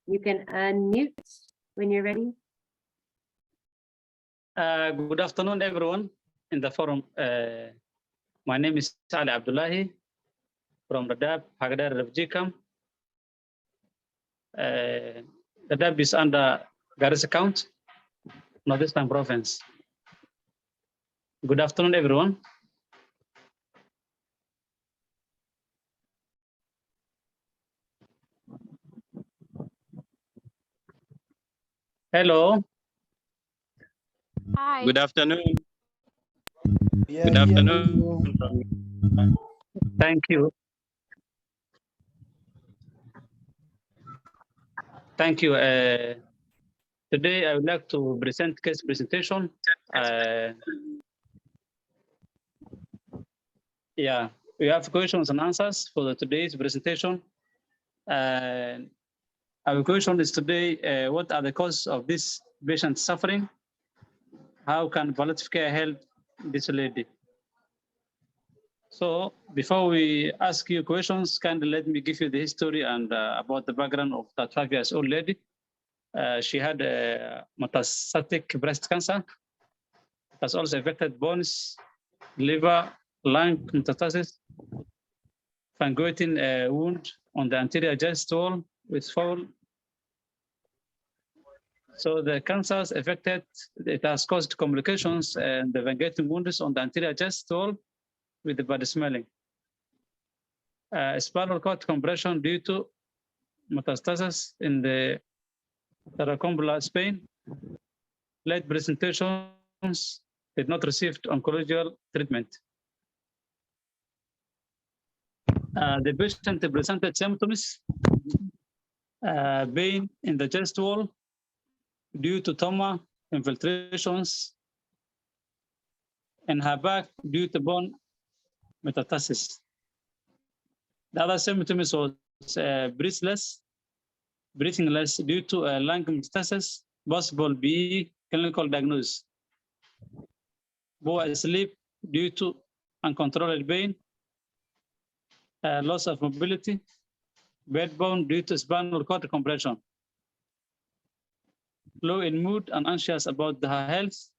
You can unmute when you're ready. Good afternoon, everyone in the forum. My name is Ali Abdullahi from Dadaab, Hagadera refugee camp. Dadaab is under Garissa County, Northeastern Province. Good afternoon, everyone. Hello. Hi. Good afternoon. Yeah, Good yeah, afternoon. Thank you. Thank you. Today, I would like to present case presentation. Yeah, we have questions and answers for today's presentation. Our question is today, what are the causes of this patient suffering? How can palliative care help this lady? So before we ask you questions, kindly let me give you the history and about the background of that 5-year-old lady. She had metastatic breast cancer. It has also affected bones, liver, lung metastasis, fungoitin wound on the anterior chest wall with foul. So the cancers affected, it has caused complications and the fungoitin wounds on the anterior chest wall with the body smelling. Spinal cord compression due to metastasis in the thoracobular spine. Late presentations did not receive oncological treatment. The patient presented symptoms, pain in the chest wall due to trauma, infiltrations, and her back due to bone metastasis. The other symptoms was breathingless due to lung metastasis, possible BE clinical diagnosis. Poor sleep due to uncontrolled pain, loss of mobility, bedbound due to spinal cord compression. Low in mood and anxious about her health.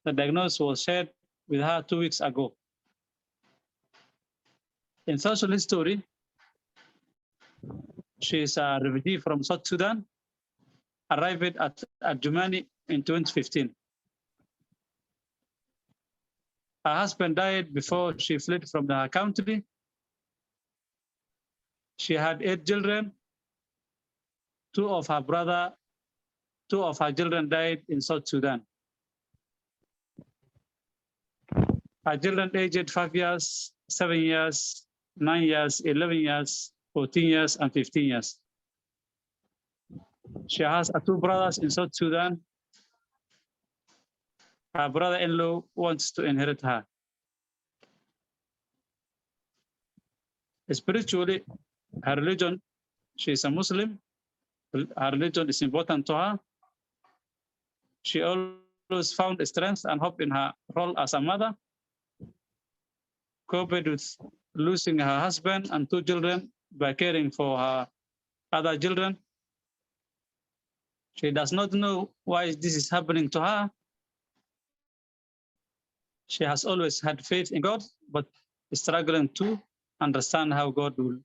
The diagnosis was shared with her 2 weeks ago. In social history, she is a refugee from South Sudan, arrived at Germany in 2015. Her husband died before she fled from her country. She had 8 children. 2 of her children died in South Sudan. Her children aged 5 years, 7 years, 9 years, 11 years, 14 years, and 15 years. She has 2 brothers in South Sudan. Her brother-in-law wants to inherit her. Spiritually, her religion, she is a Muslim. Her religion is important to her. She always found strength and hope in her role as a mother, coped with losing her husband and 2 children by caring for her other children. She does not know why this is happening to her. She has always had faith in God, but is struggling to understand how God will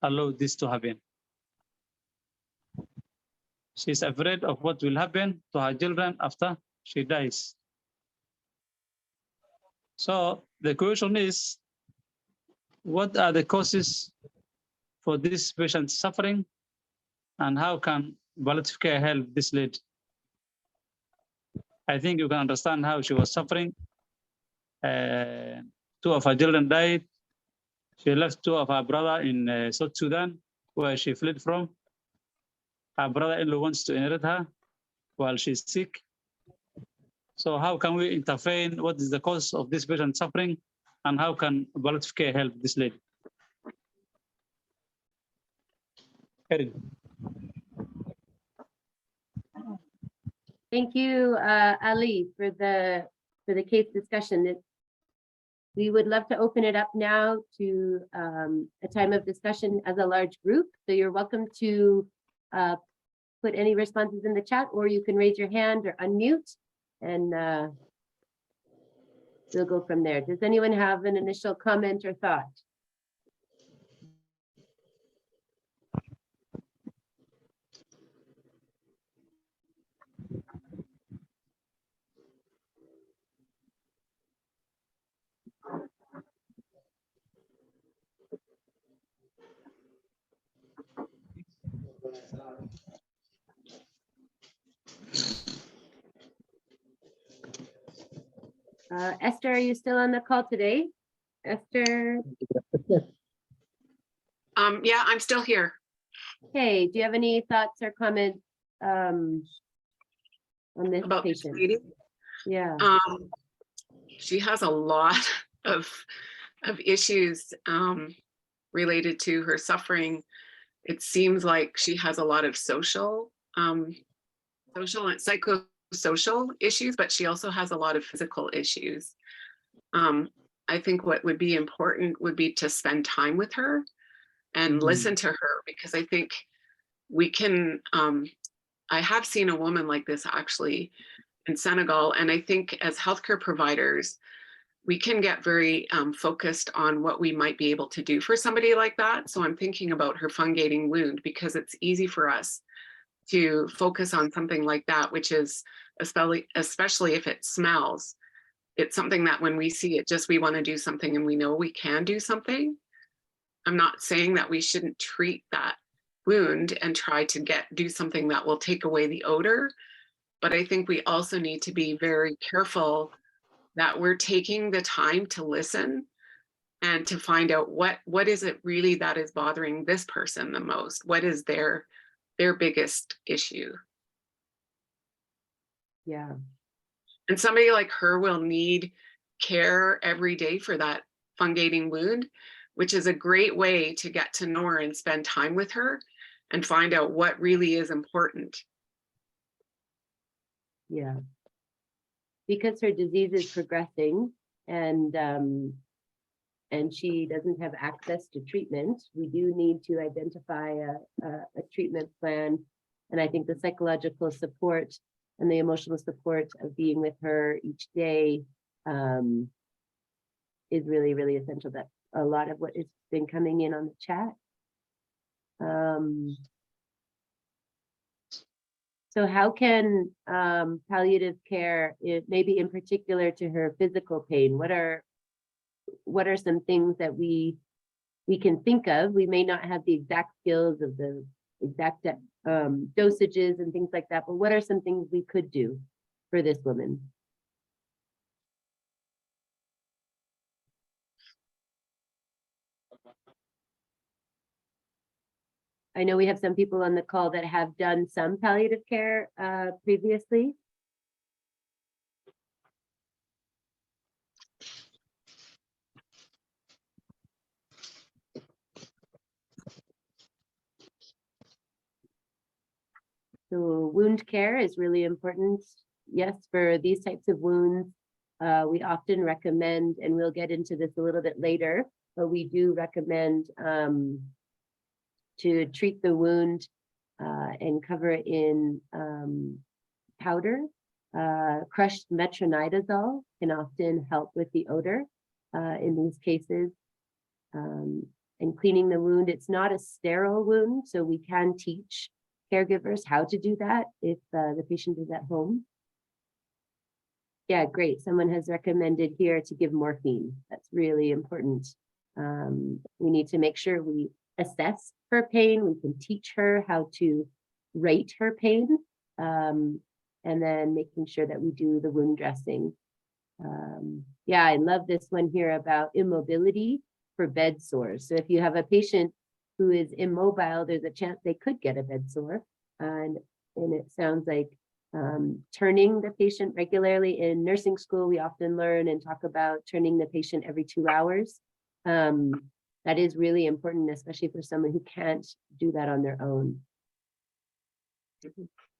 allow this to happen. She's afraid of what will happen to her children after she dies. So the question is, what are the causes for this patient's suffering, and how can palliative care help this lady? I think you can understand how she was suffering. 2 of her children died. She left 2 of her brother in South Sudan, where she fled from. Her brother-in-law wants to inherit her while she's sick. So how can we intervene? What is the cause of this patient suffering? And how can palliative care help this lady? Erin. Thank you, Ali, for the case discussion. We would love to open it up now to a time of discussion as a large group. So you're welcome to put any responses in the chat, or you can raise your hand or unmute, and we'll go from there. Does anyone have an initial comment or thought? Esther, are you still on the call today? Esther? Yeah, I'm still here. Hey, do you have any thoughts or comments on this About this patient? lady. Yeah. She has a lot of issues related to her suffering. It seems like she has a lot of social and psychosocial issues, but she also has a lot of physical issues. I think what would be important would be to spend time with her and listen to her, because I think we can, I have seen a woman like this actually in Senegal, and I think as healthcare providers, we can get very focused on what we might be able to do for somebody like that. So I'm thinking about her fungating wound, because it's easy for us to focus on something like that, which is especially if it smells. It's something that when we see it, just we want to do something, and we know we can do something. I'm not saying that we shouldn't treat that wound and try to do something that will take away the odor, but I think we also need to be very careful that we're taking the time to listen and to find out what is it really that is bothering this person the most. What is their biggest issue? Yeah. And somebody like her will need care every day for that fungating wound, which is a great way to get to know her and spend time with her and find out what really is important. Yeah. Because her disease is progressing and she doesn't have access to treatment, we do need to identify a treatment plan. And I think the psychological support and the emotional support of being with her each day is really, really essential. That's a lot of what has been coming in on the chat. So how can palliative care, maybe in particular to her physical pain, what are some things that we can think of? We may not have the exact skills of the exact dosages and things like that, but what are some things we could do for this woman? I know we have some people on the call that have done some palliative care previously. So wound care is really important. Yes, for these types of wounds, we often recommend, and we'll get into this a little bit later, but we do recommend to treat the wound and cover it in powder. Crushed metronidazole can often help with the odor in these cases. And cleaning the wound, it's not a sterile wound, so we can teach caregivers how to do that if the patient is at home. Yeah, great. Someone has recommended here to give morphine. That's really important. We need to make sure we assess her pain. We can teach her how to rate her pain, and then making sure that we do the wound dressing. Yeah, I love this one here about immobility for bed sores. So if you have a patient who is immobile, there's a chance they could get a bed sore. And it sounds like turning the patient regularly. In nursing school, we often learn and talk about turning the patient every 2 hours. That is really important, especially for someone who can't do that on their own.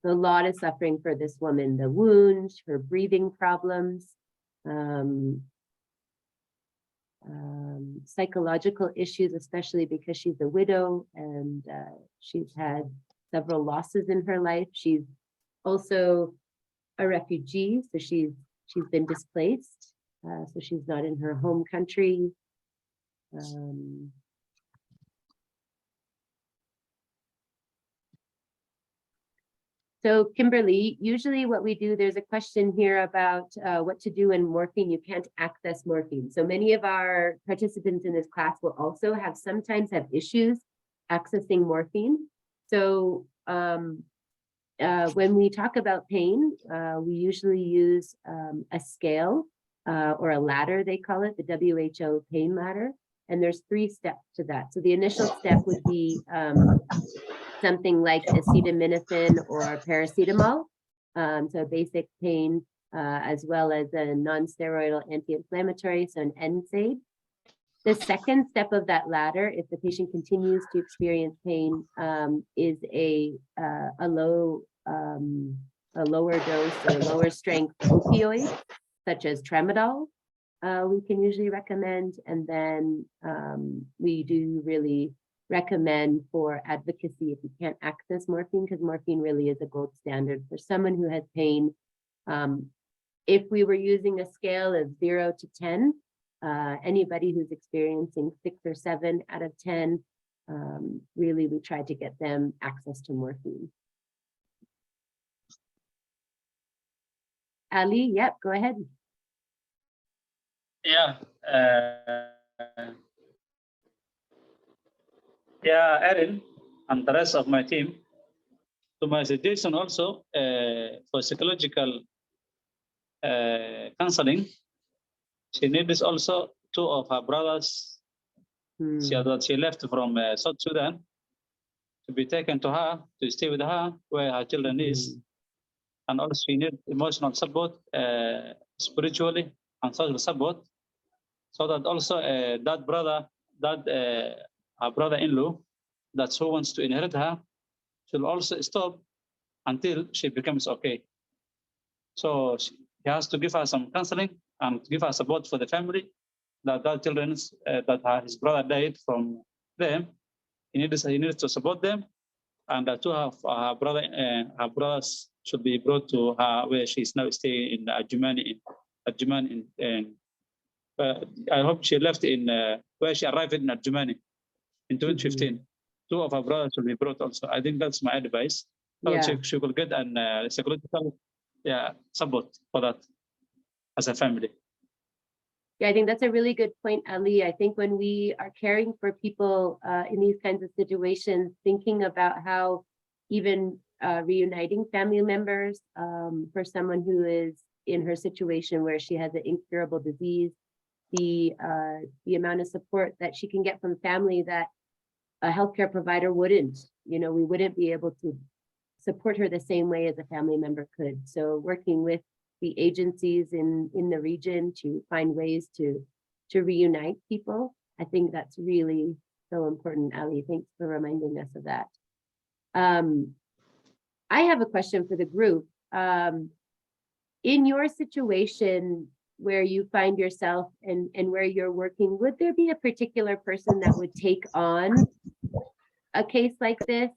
A lot of suffering for this woman, the wound, her breathing problems, psychological issues, especially because she's a widow and she's had several losses in her life. She's also a refugee, so she's been displaced, so she's not in her home country. So Kimberly, usually what we do, there's a question here about what to do when morphine, you can't access morphine. So many of our participants in this class will also sometimes have issues accessing morphine. So when we talk about pain, we usually use a scale or a ladder, they call it, the WHO pain ladder. And there's 3 steps to that. So the initial step would be something like acetaminophen or paracetamol, so basic pain, as well as a non-steroidal anti-inflammatory, so an NSAID. The second step of that ladder, if the patient continues to experience pain, is a lower dose or lower strength opioid, such as tramadol. We can usually recommend, and then we do really recommend for advocacy if you can't access morphine, because morphine really is a gold standard for someone who has pain. If we were using a scale of 0 to 10, anybody who's experiencing 6 or 7 out of 10, really we try to get them access to morphine. Ali, yep, go ahead. Yeah. Yeah, Erin and the rest of my team, to my suggestion also for psychological counseling, she needs also 2 of her brothers. She left from South Sudan to be taken to her, to stay with her where her children is. And also she needs emotional support, spiritually and social support, so that also that brother, her brother-in-law, that's who wants to inherit her, she'll also stop until she becomes okay. So he has to give her some counseling and give her support for the family, that children that his brother died from them. He needs to support them, and the 2 of her brothers should be brought to her where she is now staying in Adjumani. I hope she left in where she arrived in Adjumani in 2015. 2 of her brothers will be brought also. I think that's my advice. So she will get an psychological support for that as a family. Yeah, I think that's a really good point, Ali. I think when we are caring for people in these kinds of situations, thinking about how even reuniting family members for someone who is in her situation where she has an incurable disease, the amount of support that she can get from family that a healthcare provider wouldn't. We wouldn't be able to support her the same way as a family member could. So working with the agencies in the region to find ways to reunite people, I think that's really so important, Ali. Thanks for reminding us of that. I have a question for the group. In your situation where you find yourself and where you're working, would there be a particular person that would take on a case like this,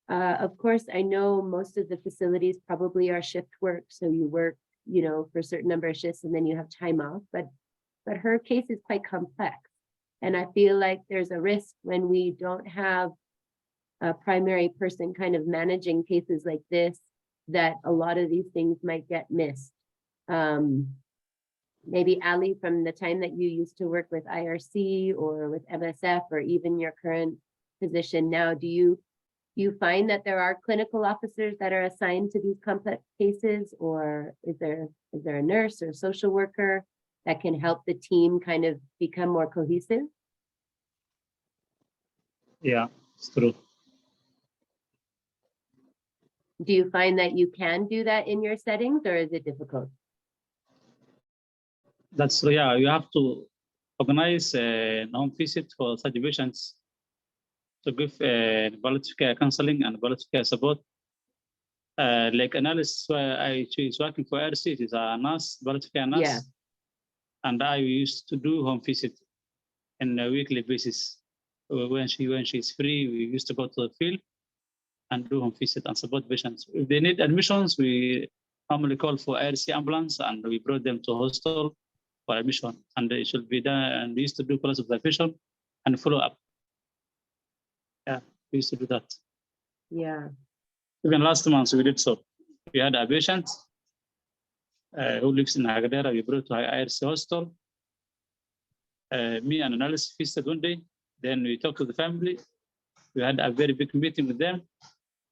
of course, I know most of the facilities probably are shift work, so you work, you know, for a certain number of shifts and then you have time off, but her case is quite complex. And I feel like there's a risk when we don't have a primary person kind of managing cases like this, that a lot of these things might get missed. Maybe Ali, from the time that you used to work with IRC or with MSF or even your current position now, do you find that there are clinical officers that are assigned to these complex cases, or is there a nurse or social worker that can help the team kind of become more cohesive? Yeah, it's true. Do you find that you can do that in your settings, or is it difficult? That's true. Yeah, you have to organize a home visit for such patients to give palliative care counseling and palliative care support. Like analysis, she's working for RC, she's a nurse, palliative care nurse. Yeah. And I used to do home visit on a weekly basis. When she's free, we used to go to the field and do home visit and support patients. If they need admissions, we normally call for RC ambulance and we brought them to hostel for admission. And it should be done. And we used to do class observation and follow up. Yeah, we used to do that. Yeah. Even last month we did so. We had a patient who lives in Hagadera. We brought to IRC hostel. Me and analyst visited one day. Then we talked to the family. We had a very big meeting with them.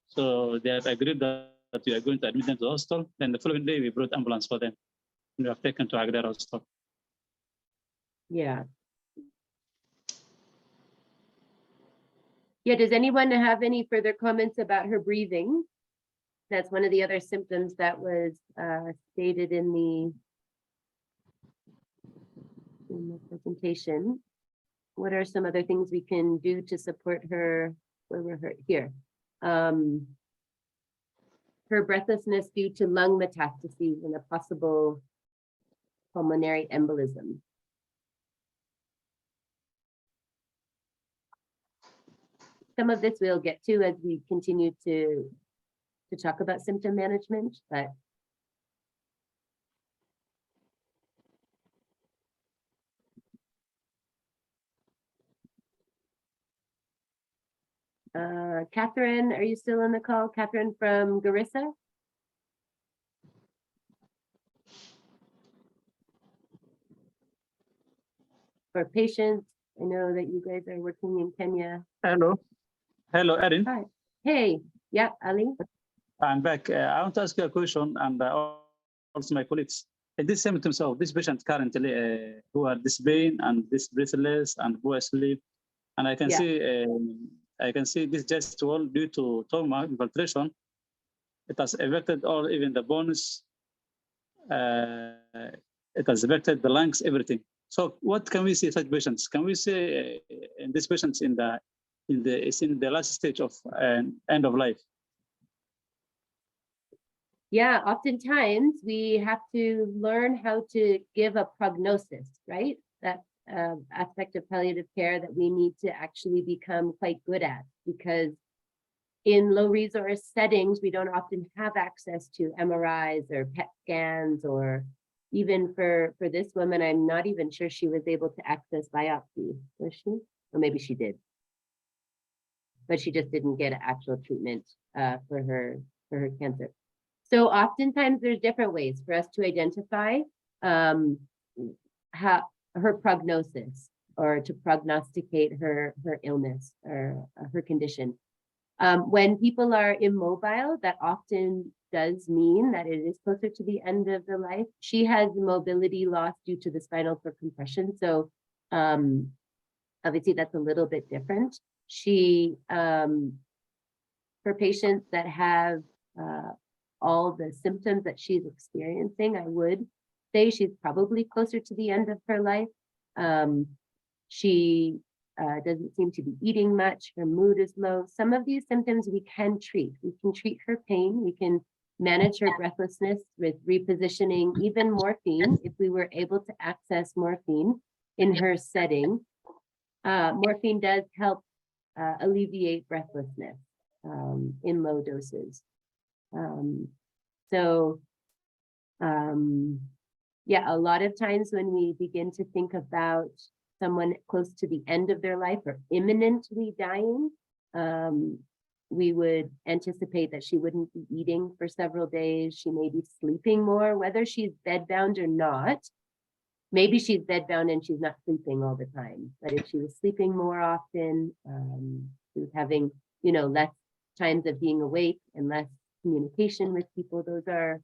So they have agreed that we are going to admit them to the hostel. Then the following day we brought ambulance for them. We have taken to Hagadera hostel. Yeah. Yeah, does anyone have any further comments about her breathing? That's one of the other symptoms that was stated in the presentation. What are some other things we can do to support her? Where we're hurt here. Her breathlessness due to lung metastases and a possible pulmonary embolism. Some of this we'll get to as we continue to talk about symptom management, but Catherine, are you still on the call? Catherine from Garissa? For patients, I know that you guys are working in Kenya. Hello. Hello, Erin. Hi. Hey, yeah, Ali. I'm back. I want to ask you a question, and also my colleagues. These symptoms of this patient currently who are this pain and this breathless and poor sleep, and I can see this just all due to trauma infiltration. It has affected all, even the bones. It has affected the lungs, everything. So, what can we see in such patients? Can we say in these patients in the last stage of end of life? Yeah, oftentimes we have to learn how to give a prognosis, right? That aspect of palliative care that we need to actually become quite good at, because in low resource settings, we don't often have access to MRIs or PET scans, or even for this woman, I'm not even sure she was able to access biopsy, was she? Or maybe she did, but she just didn't get actual treatment for her cancer. So oftentimes there's different ways for us to identify how her prognosis, or to prognosticate her illness or her condition. When people are immobile, that often does mean that it is closer to the end of the life. She has mobility loss due to the spinal cord compression. So obviously that's a little bit different. She, for patients that have all the symptoms that she's experiencing, I would say she's probably closer to the end of her life. She doesn't seem to be eating much. Her mood is low. Some of these symptoms we can treat. We can treat her pain. We can manage her breathlessness with repositioning, even morphine, if we were able to access morphine in her setting. morphine does help alleviate breathlessness in low doses. Yeah, a lot of times when we begin to think about someone close to the end of their life or imminently dying, we would anticipate that she wouldn't be eating for several days. She may be sleeping more, whether she's bedbound or not. Maybe she's bedbound and she's not sleeping all the time. But if she was sleeping more often, she was having, less times of being awake and less communication with people, those are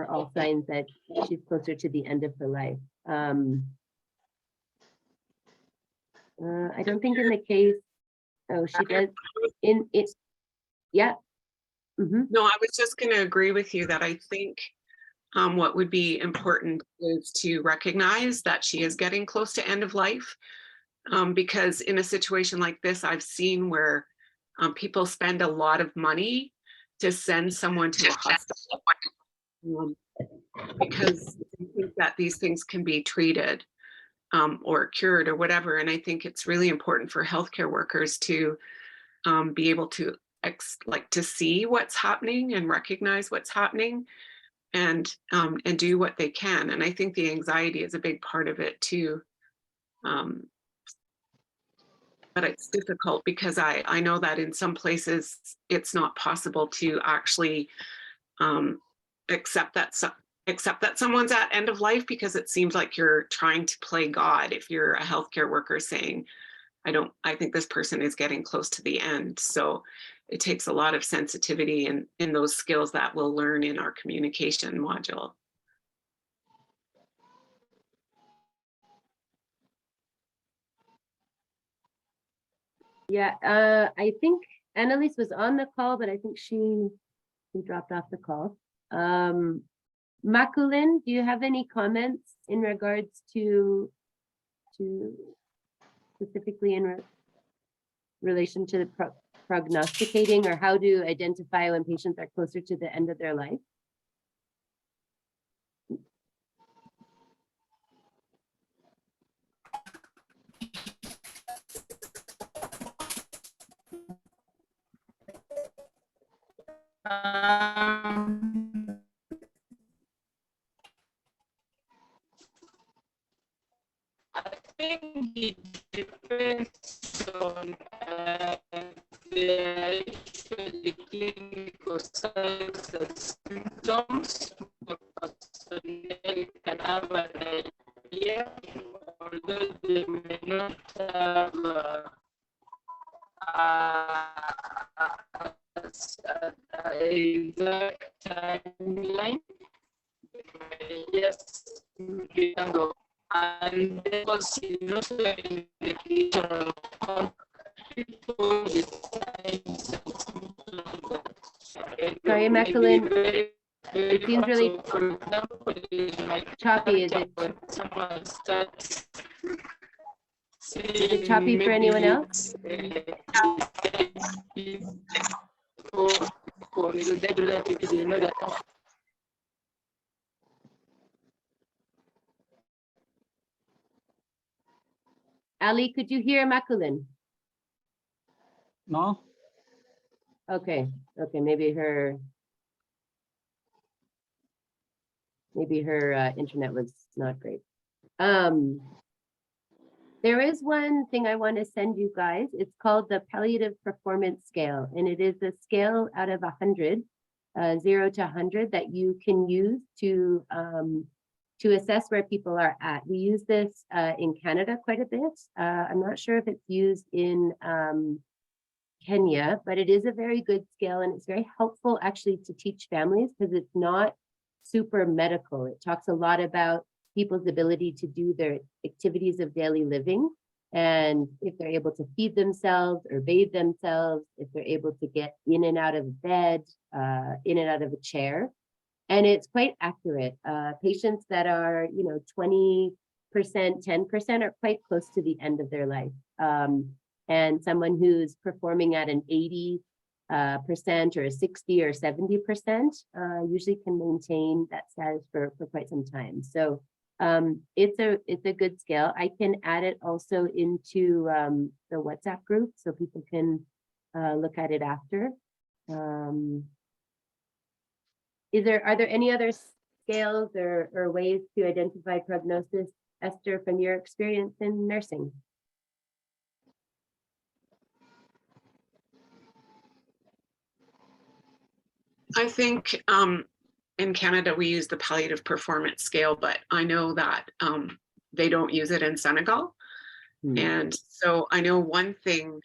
all signs that she's closer to the end of her life. I don't think in the case, she does in it. Yeah. No, I was just going to agree with you that I think what would be important is to recognize that she is getting close to end of life. Because in a situation like this, I've seen where people spend a lot of money to send someone to a hospital because they think that these things can be treated or cured or whatever. And I think it's really important for healthcare workers to be able to to see what's happening and recognize what's happening and do what they can. And I think the anxiety is a big part of it too. But it's difficult because I know that in some places it's not possible to actually accept that someone's at end of life, because it seems like you're trying to play God if you're a healthcare worker saying, I think this person is getting close to the end. So it takes a lot of sensitivity and in those skills that we'll learn in our communication module. Yeah, I think Annalise was on the call, but I think she dropped off the call. Makulin, do you have any comments in regards to specifically in relation to the prognosticating, or how to identify when patients are closer to the end of their life? I think it depends on the usually clinical signs and symptoms. The personnel can have an idea, although they may not have exact timeline. Yes, we can go. And because it's also an indication of people with signs and symptoms. Sorry, Makulin, it seems really for example, choppy. Is it choppy for anyone else? Ali, could you hear Makulin? No? Okay, maybe her internet was not great. There is one thing I want to send you guys. It's called the Palliative Performance Scale, and it is a scale out of 100, 0 to 100, that you can use to assess where people are at. We use this in Canada quite a bit. I'm not sure if it's used in Kenya, but it is a very good scale, and it's very helpful actually to teach families because it's not super medical. It talks a lot about people's ability to do their activities of daily living, and if they're able to feed themselves or bathe themselves, if they're able to get in and out of bed, in and out of a chair. And it's quite accurate. Patients that are, 20%, 10% are quite close to the end of their life. And someone who's performing at an 80% or a 60 or 70% usually can maintain that status for quite some time. So It's a good scale. I can add it also into the WhatsApp group so people can look at it after. Are there any other scales or ways to identify prognosis, Esther, from your experience in nursing? I think in Canada, we use the palliative performance scale, but I know that they don't use it in Senegal. And so I know one thing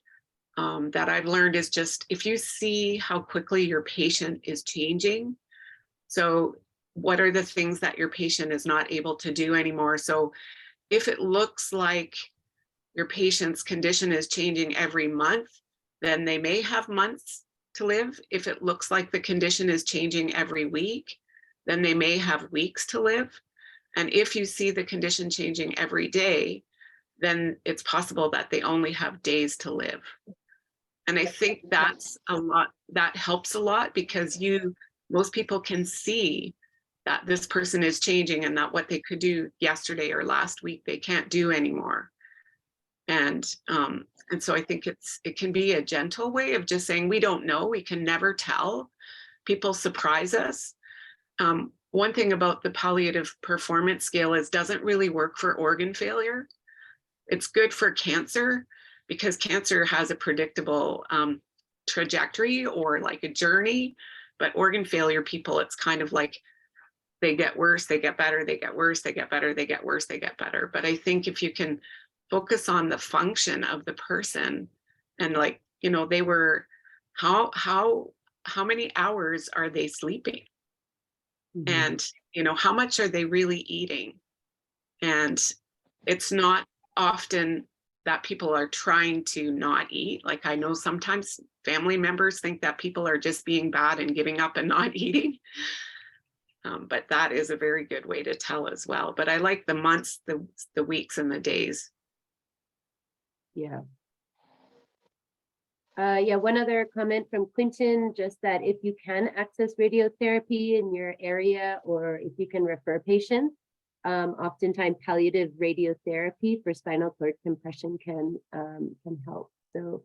that I've learned is just if you see how quickly your patient is changing, so what are the things that your patient is not able to do anymore? So if it looks like your patient's condition is changing every month, then they may have months to live. If it looks like the condition is changing every week, then they may have weeks to live. And if you see the condition changing every day, then it's possible that they only have days to live. And I think that's a lot, that helps a lot because most people can see that this person is changing and that what they could do yesterday or last week, they can't do anymore. And so I think it can be a gentle way of just saying, we don't know, we can never tell. People surprise us. One thing about the palliative performance scale is doesn't really work for organ failure. It's good for cancer because cancer has a predictable trajectory or like a journey, but organ failure people, it's kind of like they get worse, they get better, they get worse, they get better, they get worse, they get better. But I think if you can focus on the function of the person and like, they were, how many hours are they sleeping? And, how much are they really eating? And it's not often that people are trying to not eat. Like I know sometimes family members think that people are just being bad and giving up and not eating. But that is a very good way to tell as well. But I like the months, the weeks and the days. Yeah. One other comment from Quinton, just that if you can access radiotherapy in your area or if you can refer patients, oftentimes palliative radiotherapy for spinal cord compression can help. So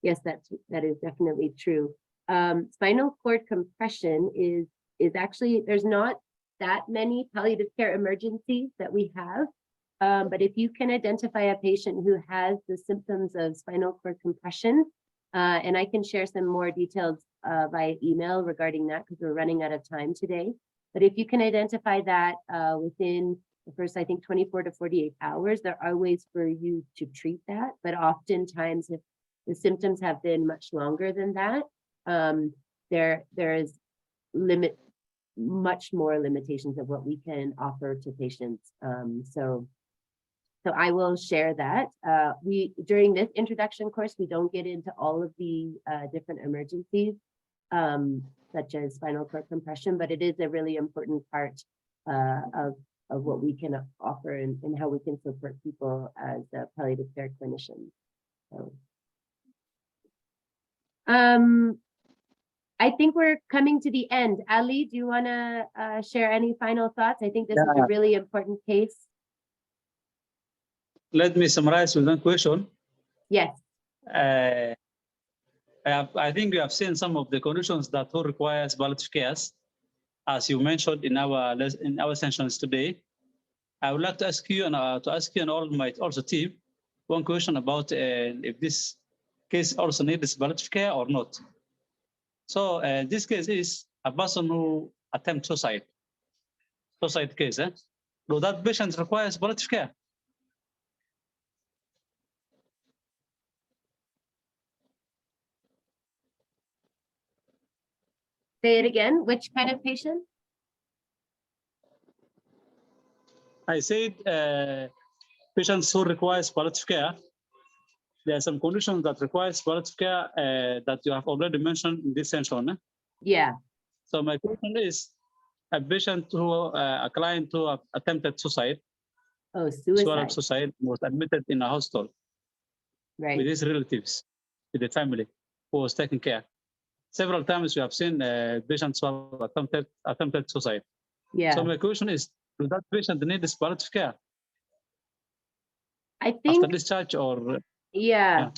yes, that is definitely true. Spinal cord compression is actually, there's not that many palliative care emergencies that we have. But if you can identify a patient who has the symptoms of spinal cord compression, and I can share some more details via email regarding that because we're running out of time today. But if you can identify that within the first, I think, 24 to 48 hours, there are ways for you to treat that. But oftentimes, if the symptoms have been much longer than that, there is much more limitations of what we can offer to patients. So I will share that. During this introduction course, we don't get into all of the different emergencies, such as spinal cord compression, but it is a really important part of what we can offer and how we can support people as palliative care clinicians. So, I think we're coming to the end. Ali, do you want to share any final thoughts? I think this is a really important case. Let me summarize with one question. Yes. I think you have seen some of the conditions that will require palliative care, as you mentioned in our sessions today. I would like to ask you and all my team one question about if this case also needs palliative care or not. So this case is a person who attempts suicide case. So that patient requires palliative care. Say it again. Which kind of patient? I said patients who requires palliative care. There are some conditions that requires palliative care that you have already mentioned in this session. Yeah. So my question is, a patient a client who attempted suicide. Oh, suicide. Suicide was admitted in a hospital. Right. With his relatives, with the family who was taking care. Several times we have seen patients who have attempted suicide. Yeah. So my question is, Do that patient need palliative care I after think, discharge or? yeah.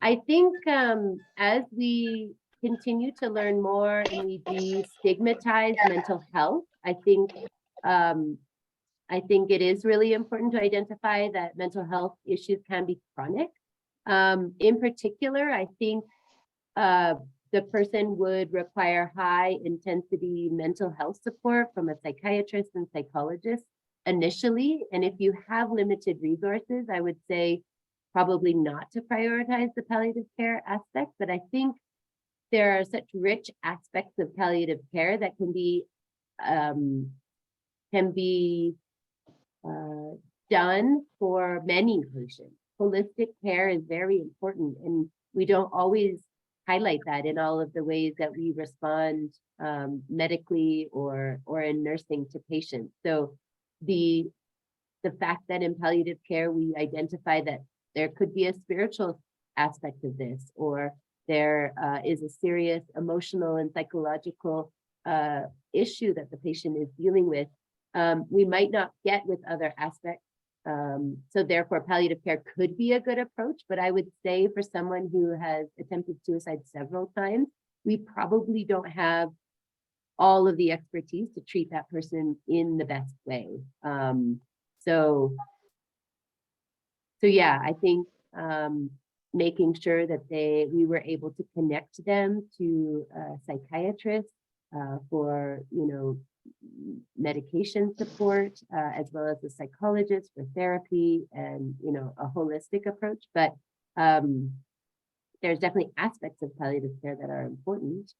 I think as we continue to learn more and we destigmatize mental health, I think it is really important to identify that mental health issues can be chronic. In particular, I think the person would require high intensity mental health support from a psychiatrist and psychologist initially. And if you have limited resources, I would say probably not to prioritize the palliative care aspect, but I think there are such rich aspects of palliative care that can be done for many patients. Holistic care is very important, and we don't always highlight that in all of the ways that we respond medically or in nursing to patients. So the fact that in palliative care we identify that there could be a spiritual aspect of this, or there is a serious emotional and psychological issue that the patient is dealing with, we might not get with other aspects. So therefore, palliative care could be a good approach, but I would say for someone who has attempted suicide several times, we probably don't have all of the expertise to treat that person in the best way. So yeah, I think making sure that we were able to connect them to a psychiatrist for, medication support, as well as a psychologist for therapy and, a holistic approach. But there's definitely aspects of palliative care that are important.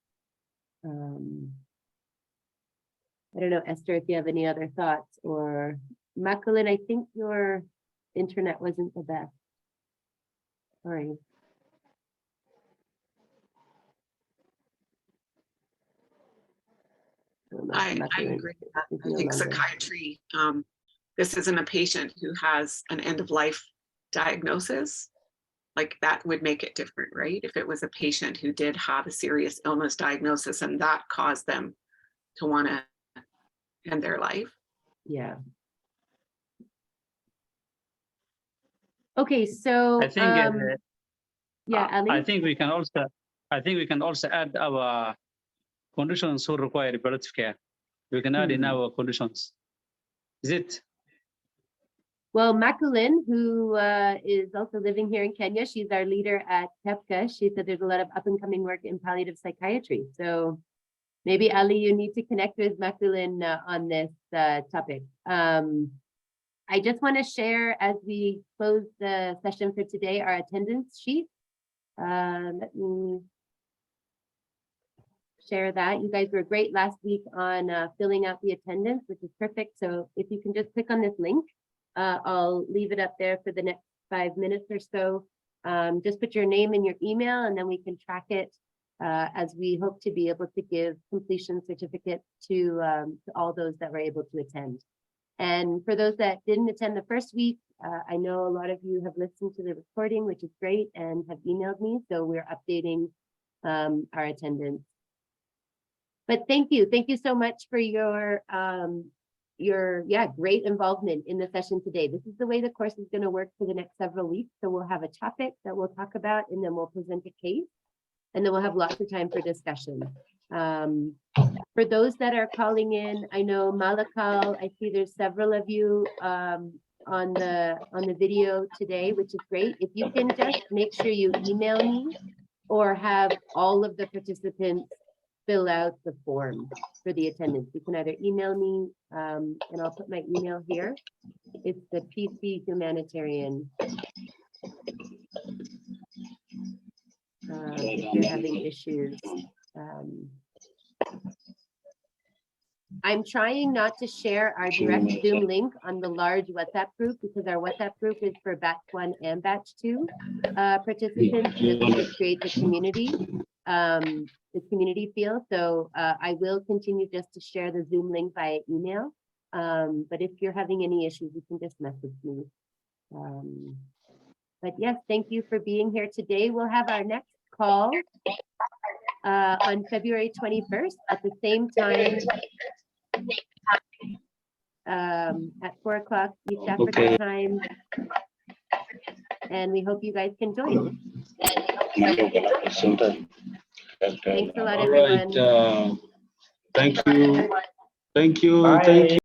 I don't know, Esther, if you have any other thoughts, or Makalin, I think your internet wasn't the best. Sorry. I agree with that. I think psychiatry, this isn't a patient who has an end of life diagnosis. Like that would make it different, right? If it was a patient who did have a serious illness diagnosis and that caused them to want to end their life. Yeah. Okay, so I think yeah, Ali? I think we can also add our conditions who require palliative care. We can add in our conditions. Is it? Well, Makulin, who is also living here in Kenya, she's our leader at PEPCA. She said there's a lot of up and coming work in palliative psychiatry. So maybe Ali, you need to connect with Makulin on this topic. I just want to share as we close the session for today, our attendance sheet. Let me share that. You guys were great last week on filling out the attendance, which is perfect. So if you can just click on this link, I'll leave it up there for the next 5 minutes or so. Just put your name and your email, and then we can track it as we hope to be able to give completion certificates to all those that were able to attend. And for those that didn't attend the first week, I know a lot of you have listened to the recording, which is great, and have emailed me. So we're updating our attendance. But thank you so much for your great involvement in the session today. This is the way the course is going to work for the next several weeks. So we'll have a topic that we'll talk about, and then we'll present a case, and then we'll have lots of time for discussion. For those that are calling in, I know Malakal, I see there's several of you on the video today, which is great. If you can just make sure you email me or have all of the participants fill out the form for the attendance. You can either email me, and I'll put my email here. It's the PC Humanitarian. If you're having issues. I'm trying not to share our direct Zoom link on the large WhatsApp group, because our WhatsApp group is for batch 1 and batch 2 participants, just to create the community feel. So I will continue just to share the Zoom link via email. But if you're having any issues, you can just message me. But yes, thank you for being here today. We'll have our next call on February 21st at the same time. at 4 o'clock East African time. And we hope you guys can join. Thanks a lot, All right. everyone. Thank you. Thank you. Thank you.